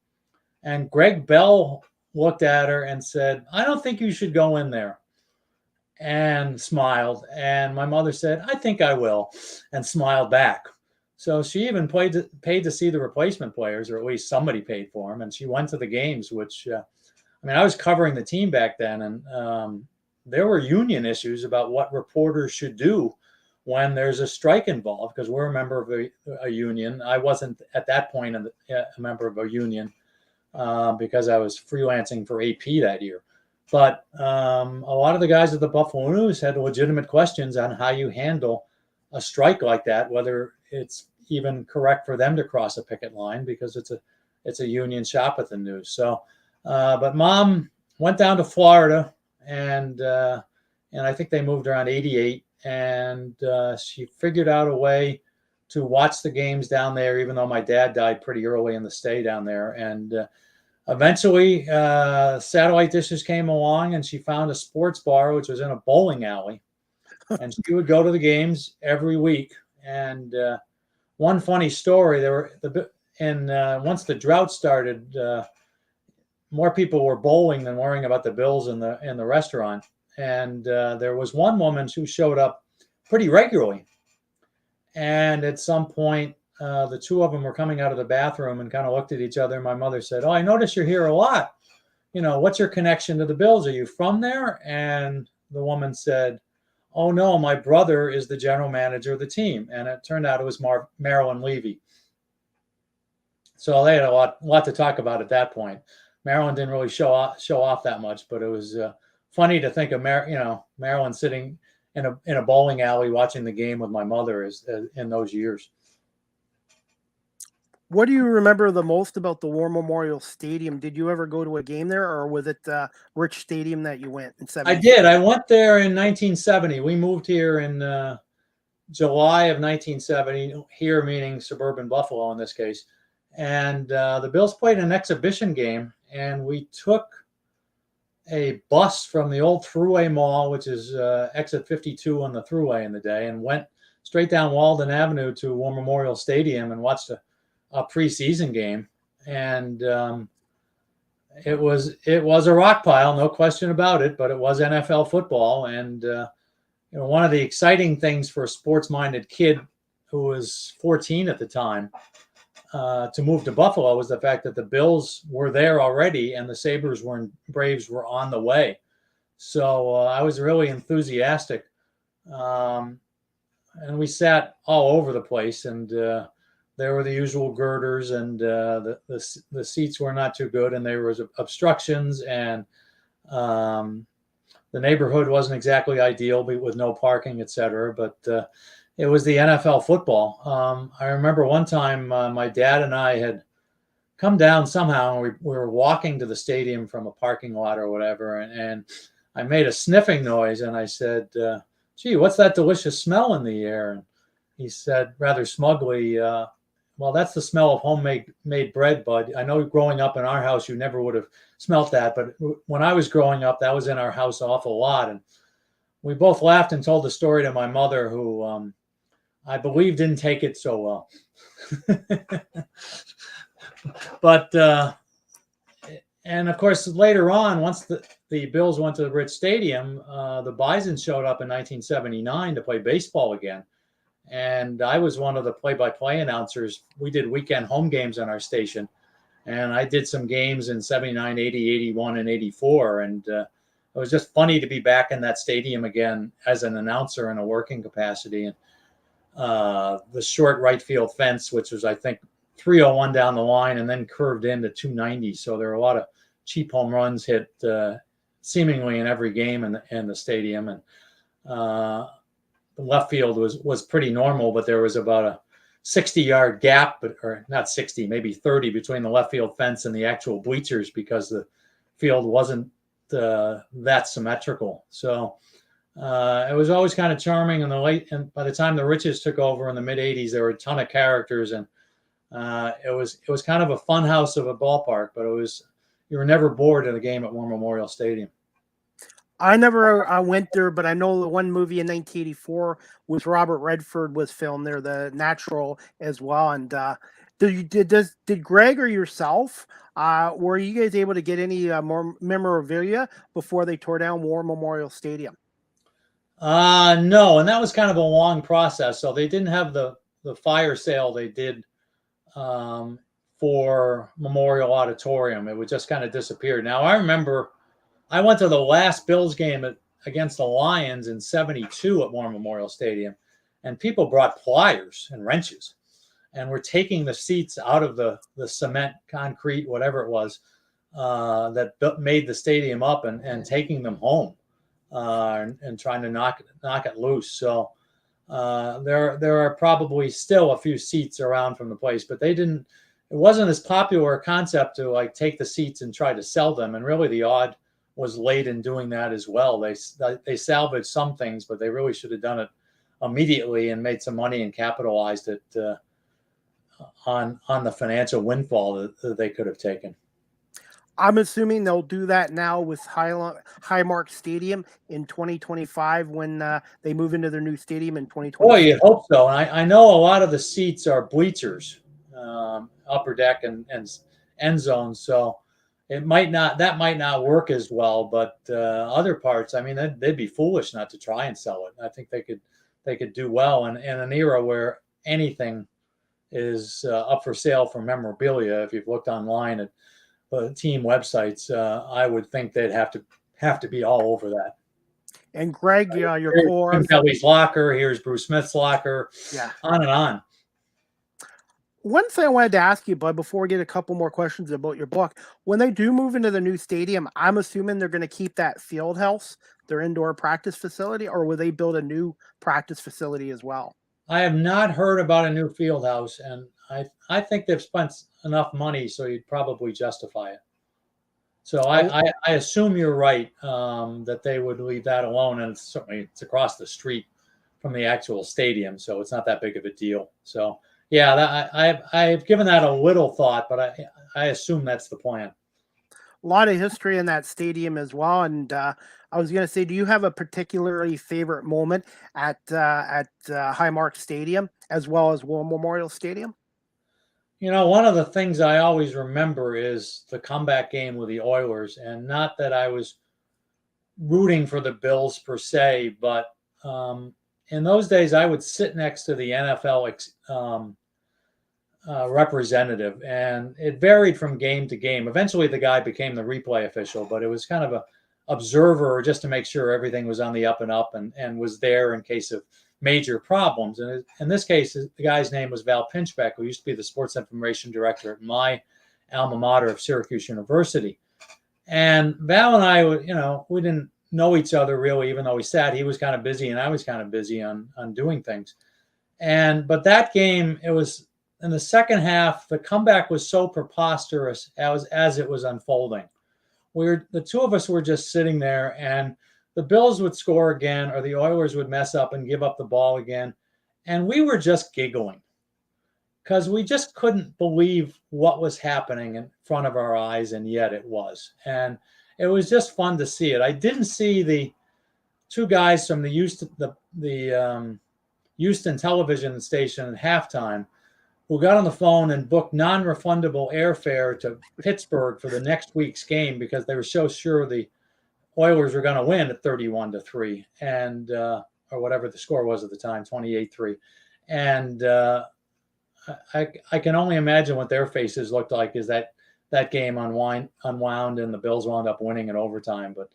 And Greg Bell looked at her and said, "I don't think you should go in there," and smiled. And my mother said, "I think I will," and smiled back. So she even paid to see the replacement players, or at least somebody paid for them. And she went to the games, which, I was covering the team back then, and there were union issues about what reporters should do when there's a strike involved, because we're a member of a union. I wasn't at that point a member of a union. because I was freelancing for AP that year. But a lot of the guys at the Buffalo News had legitimate questions on how you handle a strike like that, whether it's even correct for them to cross a picket line, because it's a union shop at the News. So, but Mom went down to Florida, and I think they moved around '88, and she figured out a way to watch the games down there, even though my dad died pretty early in the stay down there. And eventually, satellite dishes came along, and she found a sports bar, which was in a bowling alley. And she would go to the games every week. And one funny story, once the drought started, more people were bowling than worrying about the bills in the restaurant. And there was one woman who showed up pretty regularly. And at some point, the two of them were coming out of the bathroom and kind of looked at each other. My mother said, "Oh, I notice you're here a lot. What's your connection to the Bills? Are you from there?" And the woman said, "Oh, no, my brother is the general manager of the team." And it turned out it was Marilyn Levy. So they had a lot to talk about at that point. Marilyn didn't really show off that much, but it was funny to think of Marilyn sitting in a bowling alley watching the game with my mother in those years. What do you remember the most about the War Memorial Stadium? Did you ever go to a game there, or was it Rich Stadium that you went in 70? I did. I went there in 1970. We moved here in July of 1970, here meaning suburban Buffalo in this case. And the Bills played an exhibition game, and we took a bus from the old Thruway Mall, which is exit 52 on the Thruway in the day, and went straight down Walden Avenue to War Memorial Stadium and watched a preseason game. And it was a rock pile, no question about it, but it was NFL football. And one of the exciting things for a sports-minded kid who was 14 at the time to move to Buffalo was the fact that the Bills were there already and the Sabres and Braves were on the way. So I was really enthusiastic. And we sat all over the place, and there were the usual girders, and the seats were not too good, and there was obstructions, and the neighborhood wasn't exactly ideal with no parking, etc. But it was the NFL football. I remember one time my dad and I had come down somehow, and we were walking to the stadium from a parking lot or whatever, and I made a sniffing noise, and I said, "Gee, what's that delicious smell in the air?" And he said rather smugly, "Well, that's the smell of homemade bread, bud. I know growing up in our house, you never would have smelt that, but when I was growing up, that was in our house an awful lot." And we both laughed and told the story to my mother, who I believe didn't take it so well. But and of course, later on, once the Bills went to the Rich Stadium, the Bisons showed up in 1979 to play baseball again. And I was one of the play-by-play announcers. We did weekend home games on our station. And I did some games in 79, 80, 81, and 84. And it was just funny to be back in that stadium again as an announcer in a working capacity. And the short right field fence, which was, I think, 301 down the line and then curved into 290. So there were a lot of cheap home runs hit seemingly in every game in the stadium. And the left field was pretty normal, but there was about a 60-yard gap, or not 60, maybe 30 between the left field fence and the actual bleachers because the field wasn't that symmetrical. So it was always kind of charming. And by the time the Riches took over in the mid 80s, there were a ton of characters, and it was kind of a fun house of a ballpark, but you were never bored at a game at War Memorial Stadium. I never went there, but I know the one movie in 1984 with Robert Redford was filmed there, The Natural, as well. And did Greg or yourself, were you guys able to get any more memorabilia before they tore down War Memorial Stadium? No, and that was kind of a long process. So they didn't have the fire sale they did for Memorial Auditorium. It would just kind of disappear. Now, I remember I went to the last Bills game against the Lions in 72 at War Memorial Stadium, and people brought pliers and wrenches. and we're taking the seats out of the cement, concrete, whatever it was, that made the stadium up and taking them home, and trying to knock it loose. So there are probably still a few seats around from the place, but it wasn't as popular a concept to like take the seats and try to sell them. And really the odd was late in doing that as well. They salvaged some things, but they really should have done it immediately and made some money and capitalized it on the financial windfall that they could have taken. I'm assuming they'll do that now with Highmark Stadium in 2025 when they move into their new stadium in 2020. Boy, you'd hope so. And I know a lot of the seats are bleachers, upper deck and end zones, so that might not work as well. But other parts, I mean, they'd be foolish not to try and sell it. I think they could do well in an era where anything is up for sale for memorabilia. If you've looked online at team websites, I would think they'd have to be all over that. And Greg, your core. Tim Kelly's locker. Here's Bruce Smith's locker. Yeah. On and on. One thing I wanted to ask you, Bud, before we get a couple more questions about your book, when they do move into the new stadium, I'm assuming they're going to keep that field house, their indoor practice facility, or will they build a new practice facility as well? I have not heard about a new field house, and I think they've spent enough money, so you'd probably justify it. So I assume you're right, that they would leave that alone, and it's across the street from the actual stadium, so it's not that big of a deal. So yeah, I've given that a little thought, but I assume that's the plan. A lot of history in that stadium as well, and I was going to say, do you have a particularly favorite moment at Highmark Stadium as well as War Memorial Stadium? You know, one of the things I always remember is the comeback game with the Oilers, and not that I was rooting for the Bills per se, but in those days I would sit next to the NFL representative, and it varied from game to game. Eventually the guy became the replay official, but it was kind of a observer just to make sure everything was on the up and up and was there in case of major problems. And in this case, the guy's name was Val Pinchbeck, who used to be the sports information director at my alma mater of Syracuse University. And Val and I, we didn't know each other really, even though he was kind of busy and I was kind of busy on doing things. But that game, it was in the second half, the comeback was so preposterous as it was unfolding. The two of us were just sitting there, and the Bills would score again, or the Oilers would mess up and give up the ball again. And we were just giggling because we just couldn't believe what was happening in front of our eyes, and yet it was. And it was just fun to see it. I didn't see the two guys from the Houston television station at halftime who got on the phone and booked non-refundable airfare to Pittsburgh for the next week's game because they were so sure the Oilers were going to win at 31-3, and or whatever the score was at the time, 28-3. And I can only imagine what their faces looked like as that game unwound and the Bills wound up winning in overtime. But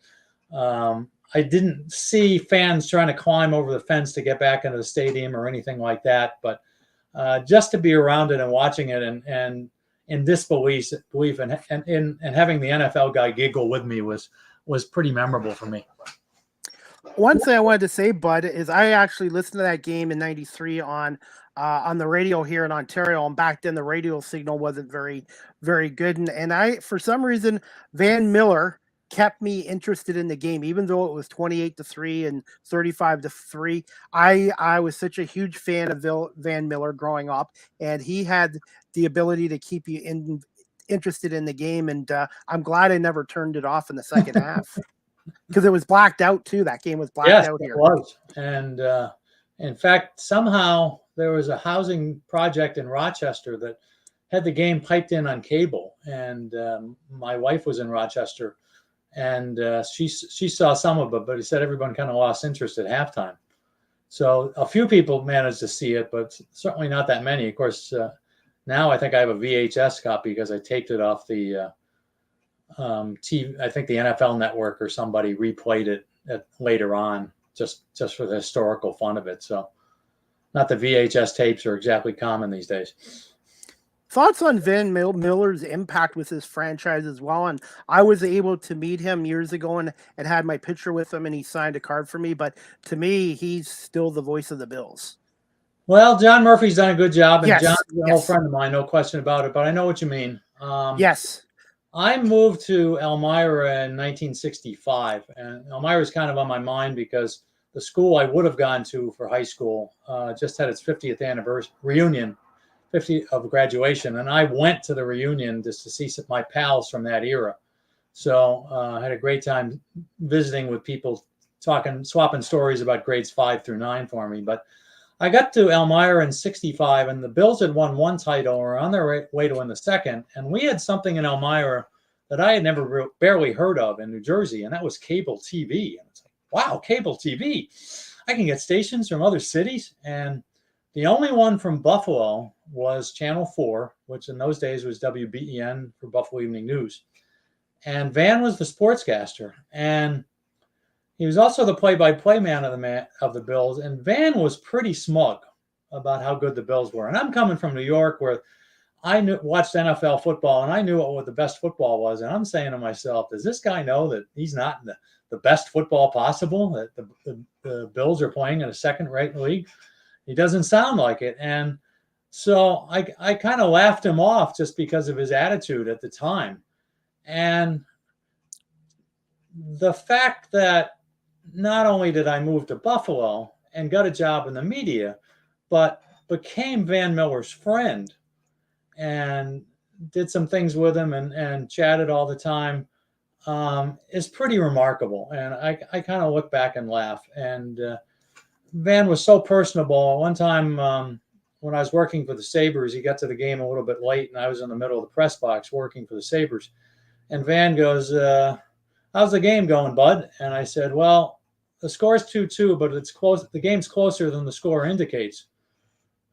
I didn't see fans trying to climb over the fence to get back into the stadium or anything like that. But just to be around it and watching it and in disbelief and having the NFL guy giggle with me was pretty memorable for me. One thing I wanted to say, Bud, is I actually listened to that game in '93 on the radio here in Ontario, and back then the radio signal wasn't very, very good. And I, for some reason, Van Miller kept me interested in the game, even though it was 28-3 and 35-3. I was such a huge fan of Van Miller growing up, and he had the ability to keep you interested in the game. And I'm glad I never turned it off in the second half because it was blacked out too. That game was blacked out here. It was. And in fact, somehow there was a housing project in Rochester that had the game piped in on cable. And my wife was in Rochester, and she saw some of it, but he said everyone kind of lost interest at halftime. So a few people managed to see it, but certainly not that many. Of course, now I think I have a VHS copy because I taped it off the TV. I think the NFL Network or somebody replayed it later on, just for the historical fun of it. So not that VHS tapes are exactly common these days. Thoughts on Van Miller's impact with his franchise as well. And I was able to meet him years ago and had my picture with him, and he signed a card for me. But to me, he's still the voice of the Bills. Well, John Murphy's done a good job, and Yes, John's an yes. old friend of mine, no question about it. But I know what you mean. Yes. I moved to Elmira in 1965, and Elmira is kind of on my mind because the school I would have gone to for high school just had its 50th anniversary reunion, 50 of graduation, and I went to the reunion just to see my pals from that era. So I had a great time visiting with people, swapping stories about grades 5 through 9 for me. But I got to Elmira in 65, and the Bills had won one title or on their way to win the second. And we had something in Elmira that I had never barely heard of in New Jersey, and that was cable TV. And it's like, wow, cable TV. I can get stations from other cities. And the only one from Buffalo was Channel 4, which in those days was WBEN for Buffalo Evening News. And Van was the sportscaster. And he was also the play-by-play man of the Bills, and Van was pretty smug about how good the Bills were. And I'm coming from New York, where I watched NFL football, and I knew what the best football was. And I'm saying to myself, does this guy know that he's not in the best football possible, that the Bills are playing in a second-rate league? He doesn't sound like it. And so I kind of laughed him off just because of his attitude at the time. And the fact that not only did I move to Buffalo and got a job in the media, but became Van Miller's friend and did some things with him and chatted all the time, is pretty remarkable. And I kind of look back and laugh. And Van was so personable. One time when I was working for the Sabres, he got to the game a little bit late, and I was in the middle of the press box working for the Sabres. And Van goes, how's the game going, bud? And I said, well, the score's 2-2, but it's close. The game's closer than the score indicates.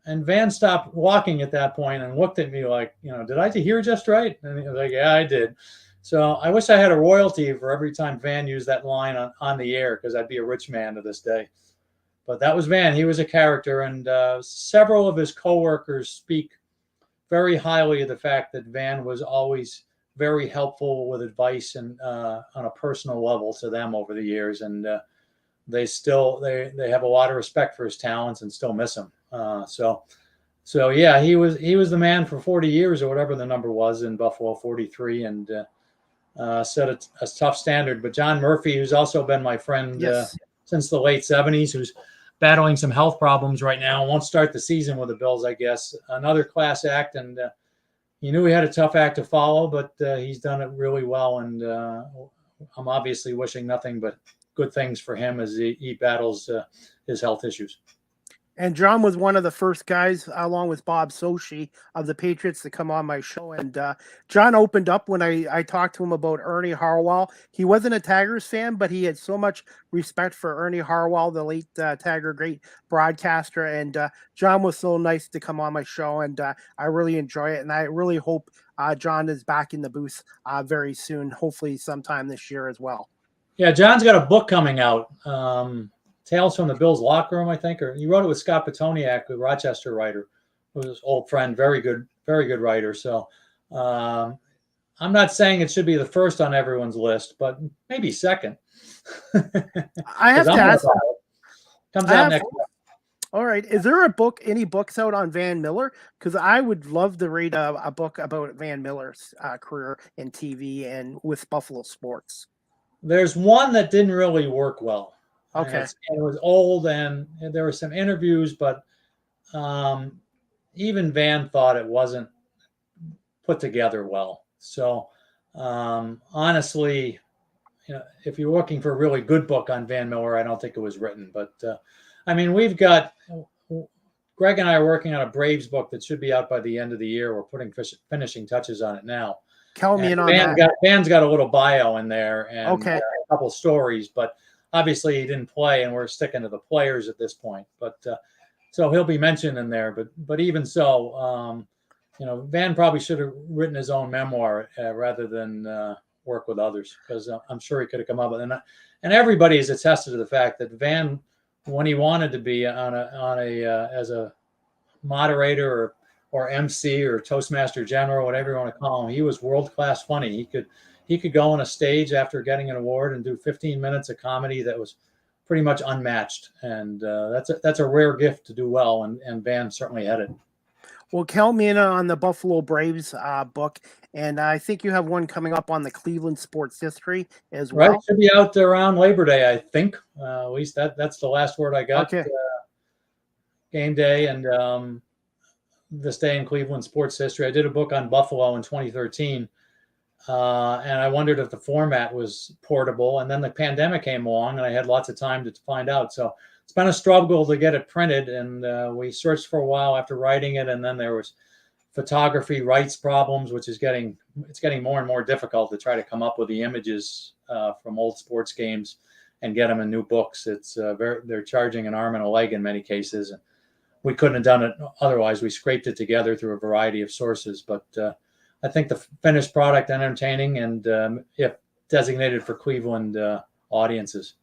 And Van stopped walking at that point and looked at me like, did I hear just right? And he was like, yeah, I did. So I wish I had a royalty for every time Van used that line on the air, because I'd be a rich man to this day. But that was Van. He was a character, and several of his coworkers speak very highly of the fact that Van was always very helpful with advice and on a personal level to them over the years. And they have a lot of respect for his talents and still miss him. So yeah, he was the man for 40 years or whatever the number was in Buffalo, 43, and set a tough standard. But John Murphy, who's also been my friend since the late 70s, who's battling some health problems right now, won't start the season with the Bills, I guess. Another class act, and he knew he had a tough act to follow, but he's done it really well. And I'm obviously wishing nothing but good things for him as he battles his health issues. And John was one of the first guys, along with Bob Sochi of the Patriots, to come on my show. And John opened up when I talked to him about Ernie Harwell. He wasn't a Tigers fan, but he had so much respect for Ernie Harwell, the late Tiger great broadcaster. And John was so nice to come on my show, and I really enjoy it. And I really hope John is back in the booth very soon, hopefully sometime this year as well. Yeah, John's got a book coming out. Tales from the Bills Locker Room, I think, or he wrote it with Scott Petoniak, the Rochester writer, who's an old friend, very good writer. So I'm not saying it should be the first on everyone's list, but maybe second. I have to ask. Comes out next. All right. Is there any books out on Van Miller? Because I would love to read a book about Van Miller's career in TV and with Buffalo sports. There's one that didn't really work well. Okay. And it was old, and there were some interviews, but even Van thought it wasn't put together well. So honestly, if you're looking for a really good book on Van Miller, I don't think it was written. But I mean, we've got Greg and I are working on a Braves book that should be out by the end of the year. We're putting finishing touches on it now. Tell me in on that. Van's got a little bio in there and okay. A couple stories, but obviously he didn't play, and we're sticking to the players at this point. But so he'll be mentioned in there. But even so, Van probably should have written his own memoir rather than work with others, because I'm sure he could have come up with it. And everybody has attested to the fact that Van when he wanted to be as a moderator or MC or Toastmaster General, whatever you want to call him. He was world-class funny. He could go on a stage after getting an award and do 15 minutes of comedy that was pretty much unmatched. And that's a rare gift to do well. And Van certainly had it. Well, count me in on the Buffalo Braves book, and I think you have one coming up on the Cleveland sports history as well. Right, should be out around Labor Day, I think. At least that's the last word I got. Okay. Game day and this day in Cleveland sports history. I did a book on Buffalo in 2013, and I wondered if the format was portable. And then the pandemic came along, and I had lots of time to find out. So it's been a struggle to get it printed, and we searched for a while after writing it, and then there was photography rights problems, which is getting more and more difficult to try to come up with the images from old sports games and get them in new books. It's they're charging an arm and a leg in many cases, and we couldn't have done it otherwise. We scraped it together through a variety of sources, but I think the finished product entertaining and if designated for Cleveland audiences.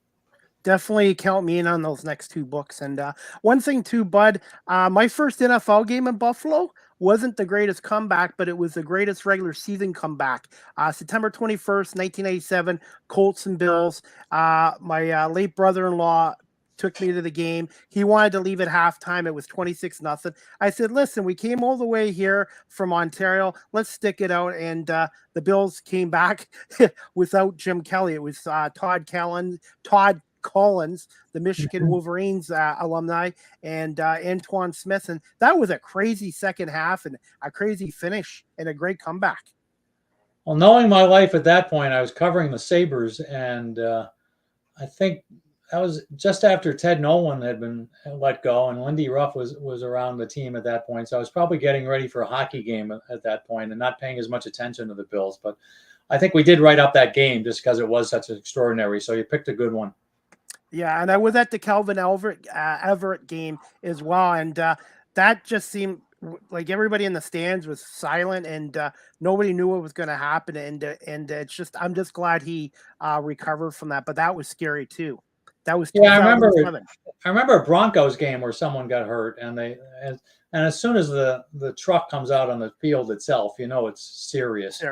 Definitely count me in on those next two books. And one thing too, Bud, my first NFL game in Buffalo wasn't the greatest comeback, but it was the greatest regular season comeback. September 21st, 1987, Colts and Bills. My late brother-in-law took me to the game. He wanted to leave at halftime. It was 26-0. I said, listen, we came all the way here from Ontario. Let's stick it out. And the Bills came back without Jim Kelly. It was Todd Collins, the Michigan Wolverines alumni, and Antoine Smith. And that was a crazy second half and a crazy finish and a great comeback. Well, knowing my life at that point, I was covering the Sabres, and I think that was just after Ted Nolan had been let go, and Lindy Ruff was around the team at that point. So I was probably getting ready for a hockey game at that point and not paying as much attention to the Bills. But I think we did write up that game just because it was such an extraordinary. So you picked a good one. Yeah, and I was at the Calvin Everett game as well, and that just seemed like everybody in the stands was silent, and nobody knew what was going to happen. And it's just, I'm just glad he recovered from that. But that was scary too. That was 2007. I remember a Broncos game where someone got hurt, and as soon as the truck comes out on the field itself, you know it's serious.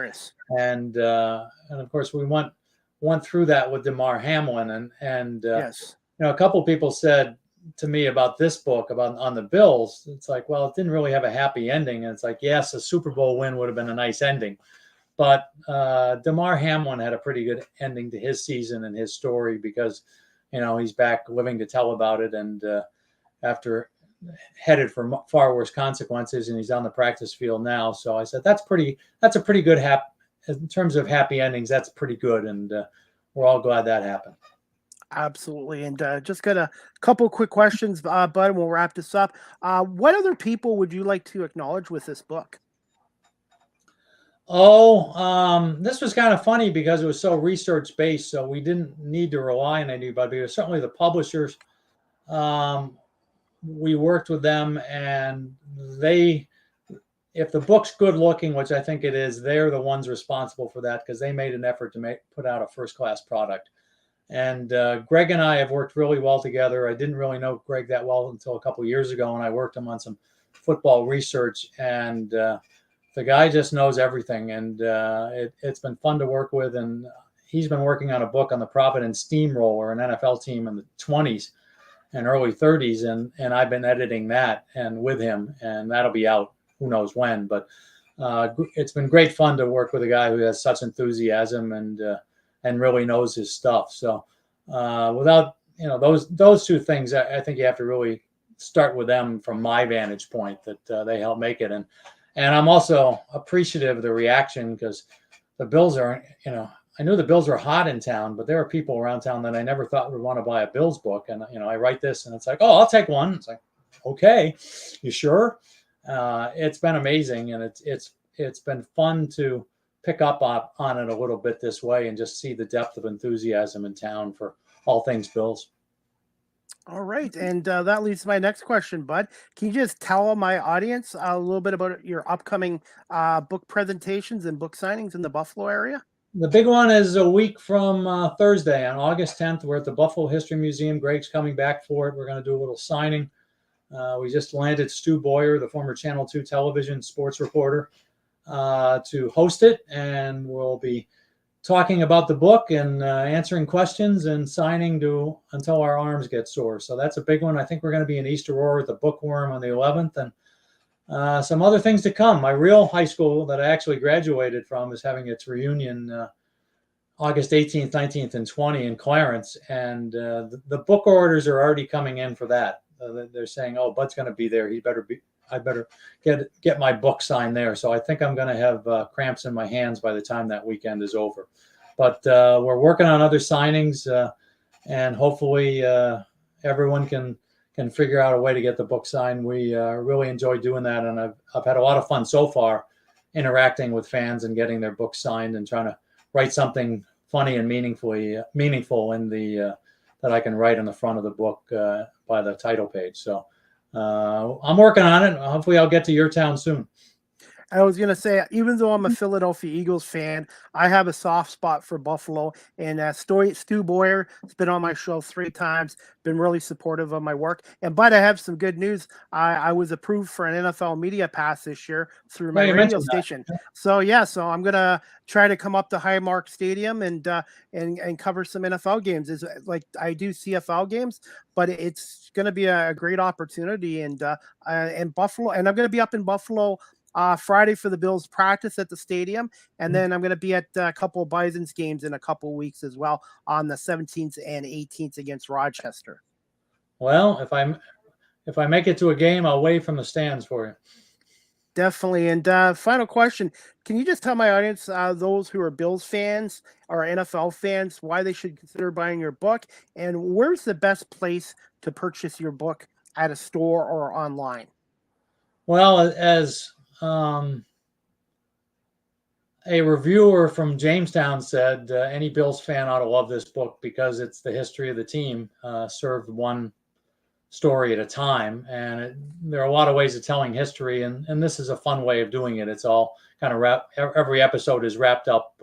And of course we went through that with DeMar Hamlin, and yes. You know, a couple of people said to me about this book on the Bills, it's like, well, it didn't really have a happy ending. And it's like, yes, a Super Bowl win would have been a nice ending, but DeMar Hamlin had a pretty good ending to his season and his story because, you know, he's back living to tell about it, and after headed for far worse consequences, and he's on the practice field now. So I said that's a pretty good in terms of happy endings. That's pretty good, and we're all glad that happened. Absolutely. And just got a couple quick questions, Bud, and we'll wrap this up. What other people would you like to acknowledge with this book? This was kind of funny because it was so research based, so we didn't need to rely on anybody. But certainly the publishers, we worked with them, and if the book's good looking, which I think it is, they're the ones responsible for that because they made an effort to put out a first class product. And Greg and I have worked really well together. I didn't really know Greg that well until a couple of years ago, and I worked him on some football research, and the guy just knows everything, and it's been fun to work with. And he's been working on a book on the Providence Steamroller, an NFL team in the 20s and early 30s, and I've been editing that and with him, and that'll be out who knows when. But it's been great fun to work with a guy who has such enthusiasm and really knows his stuff. So without those two things, I think you have to really start with them from my vantage point, that they help make it. And I'm also appreciative of the reaction because the Bills are, I knew the Bills were hot in town, but there are people around town that I never thought would want to buy a Bills book. And, I write this and it's like, oh, I'll take one. It's like, okay, you sure? It's been amazing. And it's been fun to pick up on it a little bit this way and just see the depth of enthusiasm in town for all things Bills. All right. And that leads to my next question, Bud. Can you just tell my audience a little bit about your upcoming book presentations and book signings in the Buffalo area? The big one is a week from Thursday on August 10th. We're at the Buffalo History Museum. Greg's coming back for it. We're going to do a little signing. We just landed Stu Boyer, the former Channel 2 television sports reporter, to host it. And we'll be talking about the book and answering questions and signing until our arms get sore. So that's a big one. I think we're going to be in East Aurora at the Bookworm on the 11th. And some other things to come. My real high school that I actually graduated from is having its reunion August 18th, 19th, and 20th in Clarence. And the book orders are already coming in for that. They're saying, "Oh, Bud's going to be there. I better get my book signed there." So I think I'm going to have cramps in my hands by the time that weekend is over. But we're working on other signings, and hopefully everyone can figure out a way to get the book signed. We really enjoy doing that, and I've had a lot of fun so far interacting with fans and getting their books signed and trying to write something funny and meaningful in the that I can write in the front of the book by the title page. So I'm working on it. Hopefully I'll get to your town soon. I was going to say, even though I'm a Philadelphia Eagles fan, I have a soft spot for Buffalo. And Stu Boyer has been on my show 3 times, been really supportive of my work. But I have some good news. I was approved for an NFL media pass this year through my radio station. So I'm going to try to come up to Highmark Stadium and cover some NFL games. It's like I do CFL games, but it's going to be a great opportunity. And Buffalo, and I'm going to be up in Buffalo Friday for the Bills practice at the stadium. And then I'm going to be at a couple of Bison's games in a couple of weeks as well on the 17th and 18th against Rochester. Well, if I make it to a game, I'll wave from the stands for you. Definitely. And final question, can you just tell my audience, those who are Bills fans or NFL fans, why they should consider buying your book, and where's the best place to purchase your book, at a store or online? Well, as a reviewer from Jamestown said, any Bills fan ought to love this book because it's the history of the team, served one story at a time. And there are a lot of ways of telling history, and this is a fun way of doing it. It's all kind of every episode is wrapped up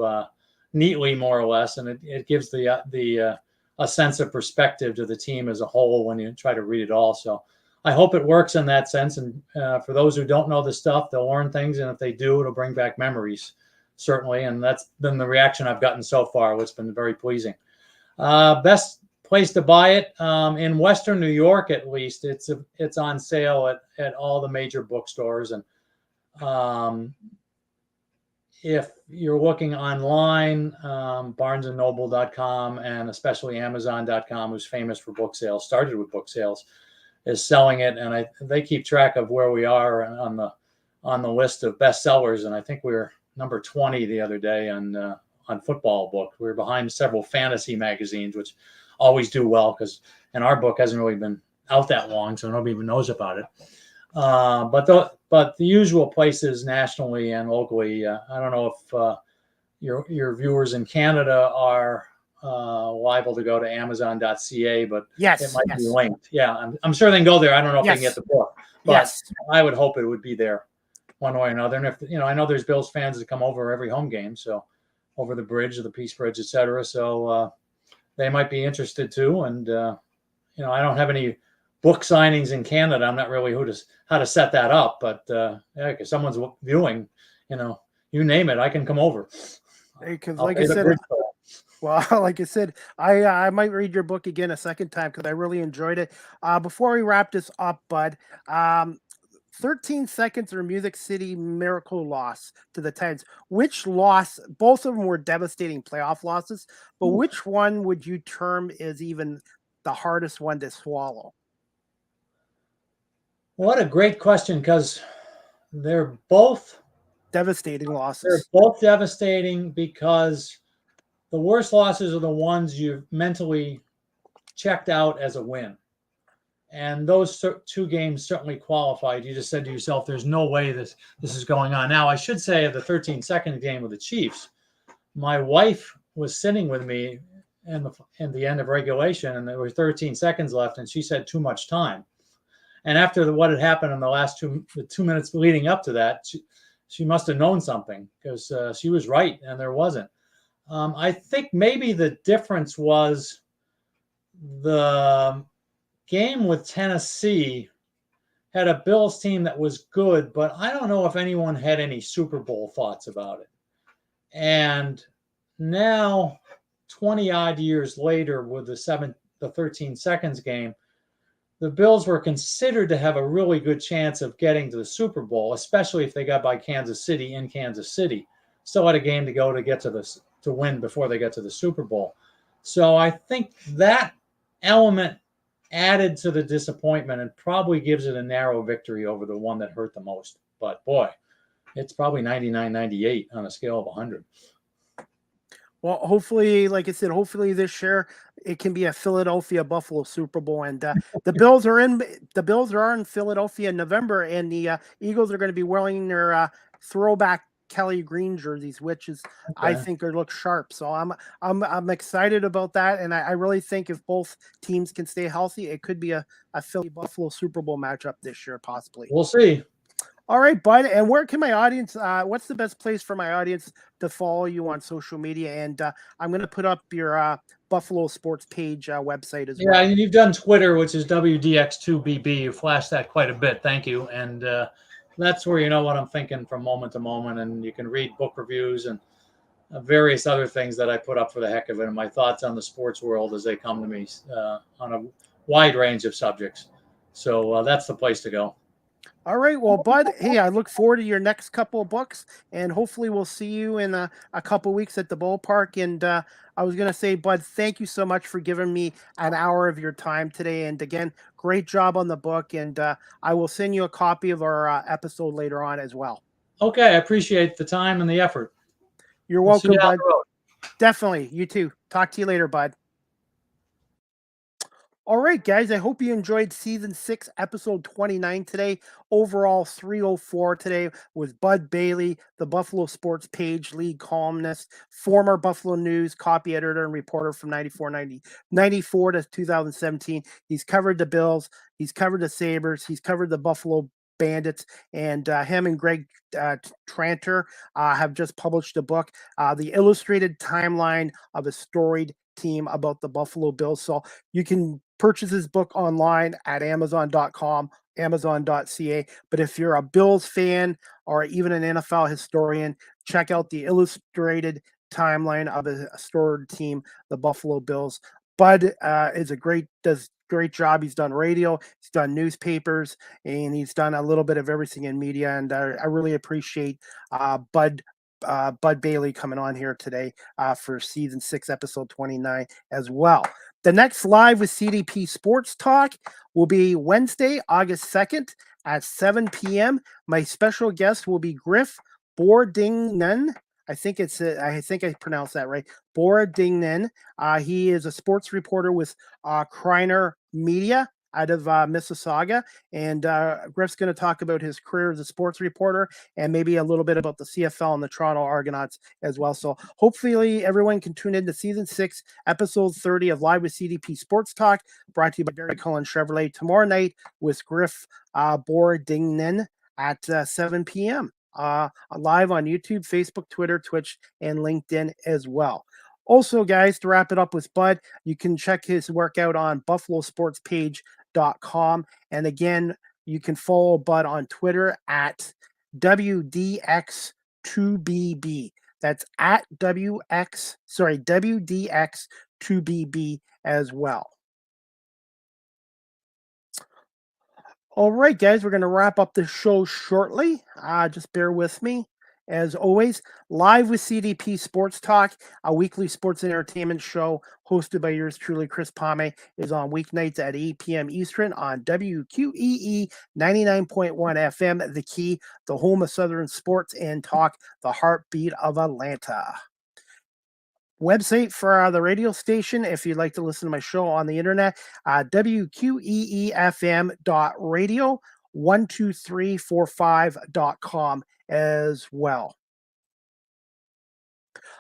neatly, more or less, and it gives a sense of perspective to the team as a whole when you try to read it all. So I hope it works in that sense. And for those who don't know the stuff, they'll learn things. And if they do, it'll bring back memories, certainly. And that's been the reaction I've gotten so far, which has been very pleasing. Best place to buy it in Western New York, at least. It's on sale at all the major bookstores. And if you're looking online, barnesandnoble.com and especially Amazon.com, who's famous for book sales, started with book sales, is selling it, and they keep track of where we are on the list of bestsellers, and I think we were number 20 the other day on Football Book. We were behind several fantasy magazines, which always do well and our book hasn't really been out that long, so nobody even knows about it. But the usual places nationally and locally. I don't know if your viewers in Canada are liable to go to Amazon.ca, but it might be linked. Yeah, I'm sure they can go there. I don't know if they can get the book, but I would hope it would be there one way or another. And if I know there's Bills fans that come over every home game, so over the bridge or the Peace Bridge, etc. So they might be interested too. And I don't have any book signings in Canada. I'm not really how to set that up, but if someone's viewing, you name it, I can come over. Because like I said. Well, like I said, I might read your book again a second time because I really enjoyed it. Before we wrap this up, Bud, 13 seconds or Music City Miracle loss to the Titans. Which loss? Both of them were devastating playoff losses, but which one would you term as even the hardest one to swallow? What a great question, because they're both devastating losses. They're both devastating because the worst losses are the ones you've mentally checked out as a win. And those 2 games certainly qualified. You just said to yourself, there's no way this is going on. Now, I should say the 13-second game with the Chiefs, my wife was sitting with me in the end of regulation, and there were 13 seconds left, and she said too much time. And after what had happened in the last the 2 minutes leading up to that, she must have known something, because she was right, and there wasn't. I think maybe the difference was the game with Tennessee had a Bills team that was good, but I don't know if anyone had any Super Bowl thoughts about it. And now, 20 odd years later, with the 13 seconds game, the Bills were considered to have a really good chance of getting to the Super Bowl, especially if they got by Kansas City in Kansas City. Still had a game to go to get to win before they get to the Super Bowl. So I think that element added to the disappointment and probably gives it a narrow victory over the one that hurt the most. But boy, it's probably 99-98 on a scale of 100. Well, hopefully, like I said, hopefully this year it can be a Philadelphia Buffalo Super Bowl, and the Bills are in Philadelphia in November, and the Eagles are going to be wearing their throwback Kelly Green jerseys, which is I think look sharp. So I'm excited about that, and I really think if both teams can stay healthy, it could be a Philly Buffalo Super Bowl matchup this year, possibly. We'll see. All right, bud. And where can my audience, what's the best place for my audience to follow you on social media? And I'm going to put up your Buffalo Sports page website as well. Yeah, you've done Twitter, which is WDX2BB. You flashed that quite a bit. Thank you. And that's where you know what I'm thinking from moment to moment. And you can read book reviews and various other things that I put up for the heck of it and my thoughts on the sports world as they come to me on a wide range of subjects. So that's the place to go. All right. Well, bud, hey, I look forward to your next couple of books, and hopefully we'll see you in a couple of weeks at the ballpark. And I was going to say, bud, thank you so much for giving me an hour of your time today. And again, great job on the book. And I will send you a copy of our episode later on as well. Okay. I appreciate the time and the effort. You're welcome, bud. Definitely. You too. Talk to you later, bud. All right, guys, I hope you enjoyed season 6, episode 29 today. Overall, 304 today with Bud Bailey, the Buffalo Sports Page lead columnist, former Buffalo News copy editor and reporter from 94 to 2017. He's covered the Bills, he's covered the Sabres, he's covered the Buffalo Bandits, and him and Greg Tranter have just published a book, The Illustrated Timeline of a Storied Team about the Buffalo Bills. So you can purchase his book online at Amazon.com, Amazon.ca. But if you're a Bills fan or even an NFL historian, check out the Illustrated Timeline of a Storied Team, the Buffalo Bills. Bud does great job. He's done radio, he's done newspapers, and he's done a little bit of everything in media. And I really appreciate Bud Bailey coming on here today for season 6, episode 29 as well. The next live with CDP Sports Talk will be Wednesday, August 2nd at 7 p.m. My special guest will be Griff Boerdingen. I think I pronounced that right. Boerdingen. He is a sports reporter with Kreiner Media out of Mississauga, and Griff's going to talk about his career as a sports reporter and maybe a little bit about the CFL and the Toronto Argonauts as well. So hopefully everyone can tune in to season 6, episode 30 of Live with CDP Sports Talk, brought to you by Barry Cullen Chevrolet tomorrow night with Griff Boerdingen at 7 p.m. Live on YouTube, Facebook, Twitter, Twitch, and LinkedIn as well. Also, guys, to wrap it up with Bud, you can check his work out on buffalosportspage.com. And again, you can follow Bud on Twitter at WDX2BB. That's at WDX2BB as well. All right, guys, we're going to wrap up the show shortly. Just bear with me. As always, Live with CDP Sports Talk, a weekly sports and entertainment show hosted by yours truly, Chris Pame, is on weeknights at 8 p.m. Eastern on WQEE 99.1 FM, The Key, the home of Southern sports and talk, the heartbeat of Atlanta. Website for the radio station, if you'd like to listen to my show on the internet, WQEEFM.radio, 12345.com as well.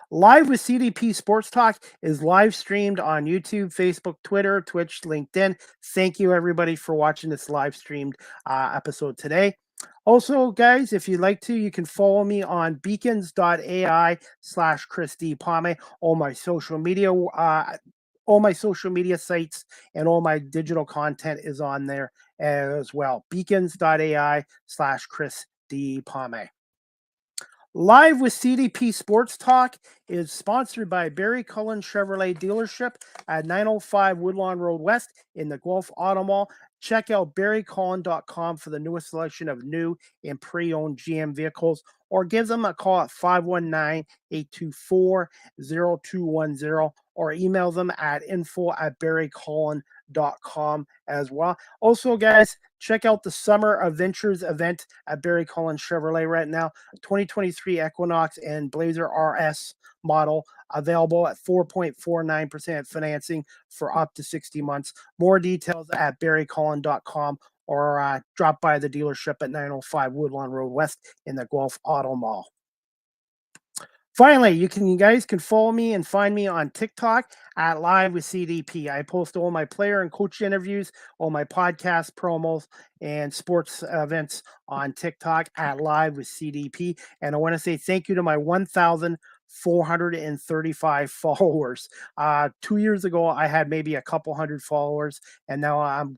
Live with CDP Sports Talk is live streamed on YouTube, Facebook, Twitter, Twitch, LinkedIn. Thank you, everybody, for watching this live streamed episode today. Also, guys, if you'd like to, you can follow me on beacons.ai/Chris D. Palme. All my social media sites and all my digital content is on there as well. Beacons.ai/Chris D. Palme. Live with CDP Sports Talk is sponsored by Barry Cullen Chevrolet Dealership at 905 Woodlawn Road West in the Guelph Auto Mall. Check out barrycullen.com for the newest selection of new and pre-owned GM vehicles, or give them a call at 519-824-0210, or email them at info@barrycullen.com as well. Also, guys, check out the Summer Adventures event at Barry Cullen Chevrolet right now. 2023 Equinox and Blazer RS model available at 4.49% financing for up to 60 months. More details at barrycullen.com, or drop by the dealership at 905 Woodlawn Road West in the Guelph Auto Mall. Finally, you guys can follow me and find me on TikTok at Live with CDP. I post all my player and coach interviews, all my podcast promos, and sports events on TikTok at Live with CDP. And I want to say thank you to my 1,435 followers. 2 years ago, I had maybe a couple hundred followers, and now I'm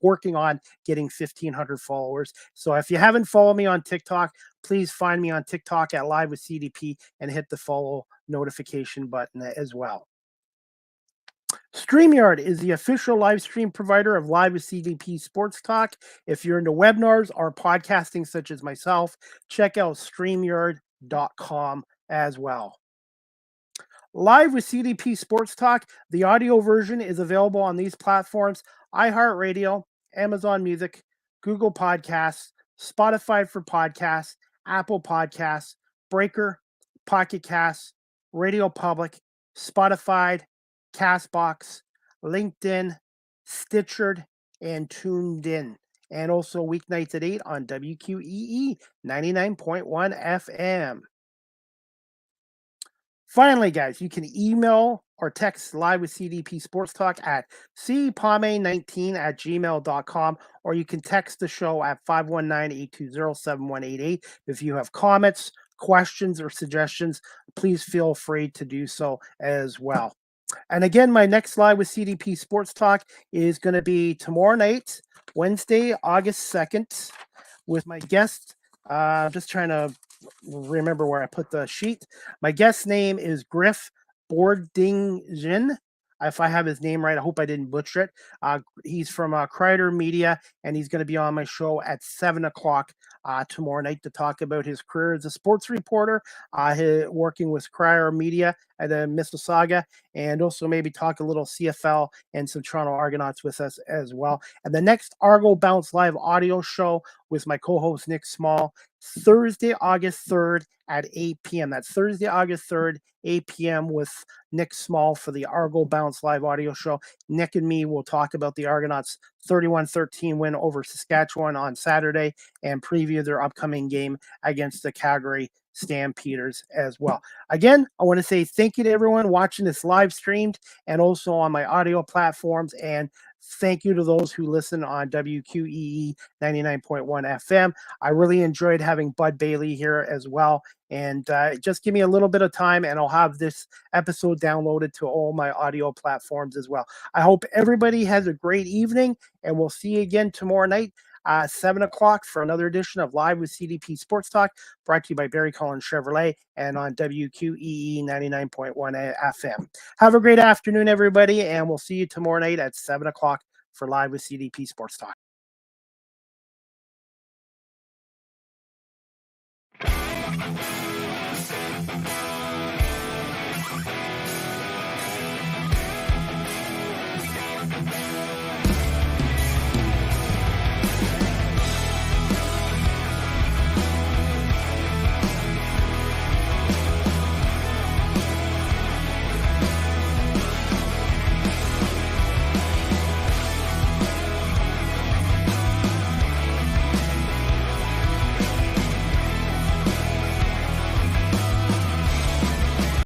working on getting 1,500 followers. So if you haven't followed me on TikTok, please find me on TikTok at Live with CDP and hit the follow notification button as well. StreamYard is the official live stream provider of Live with CDP Sports Talk. If you're into webinars or podcasting such as myself, check out StreamYard.com as well. Live with CDP Sports Talk, the audio version is available on these platforms: iHeartRadio, Amazon Music, Google Podcasts, Spotify for Podcasts, Apple Podcasts, Breaker, Pocket Casts, Radio Public, Spotify, Castbox, LinkedIn, Stitcher, and Tuned In. And also weeknights at 8 on WQEE 99.1 FM. Finally, guys, you can email or text Live with CDP Sports Talk at cpalme19@gmail.com, or you can text the show at 519-820-7188. If you have comments, questions, or suggestions, please feel free to do so as well. And again, my next Live with CDP Sports Talk is going to be tomorrow night, Wednesday, August 2nd, with my guest. I'm just trying to remember where I put the sheet. My guest's name is Griff Bordingen. If I have his name right, I hope I didn't butcher it. He's from Kreider Media, and he's going to be on my show at 7 o'clock tomorrow night to talk about his career as a sports reporter, working with Kreider Media at Mississauga, and also maybe talk a little CFL and some Toronto Argonauts with us as well. And the next Argo Bounce Live audio show with my co-host Nick Small, Thursday, August 3rd at 8 p.m. That's Thursday, August 3rd, 8 p.m. with Nick Small for the Argo Bounce Live audio show. Nick and me will talk about the Argonauts' 31-13 win over Saskatchewan on Saturday and preview their upcoming game against the Calgary Stampeders as well. Again, I want to say thank you to everyone watching this live streamed and also on my audio platforms, and thank you to those who listen on WQEE 99.1 FM. I really enjoyed having Bud Bailey here as well. And just give me a little bit of time and I'll have this episode downloaded to all my audio platforms as well. I hope everybody has a great evening, and we'll see you again tomorrow night, 7 o'clock, for another edition of Live with CDP Sports Talk, brought to you by Barry Cullen Chevrolet and on WQEE 99.1 FM. Have a great afternoon, everybody, and we'll see you tomorrow night at 7 o'clock for Live with CDP Sports Talk.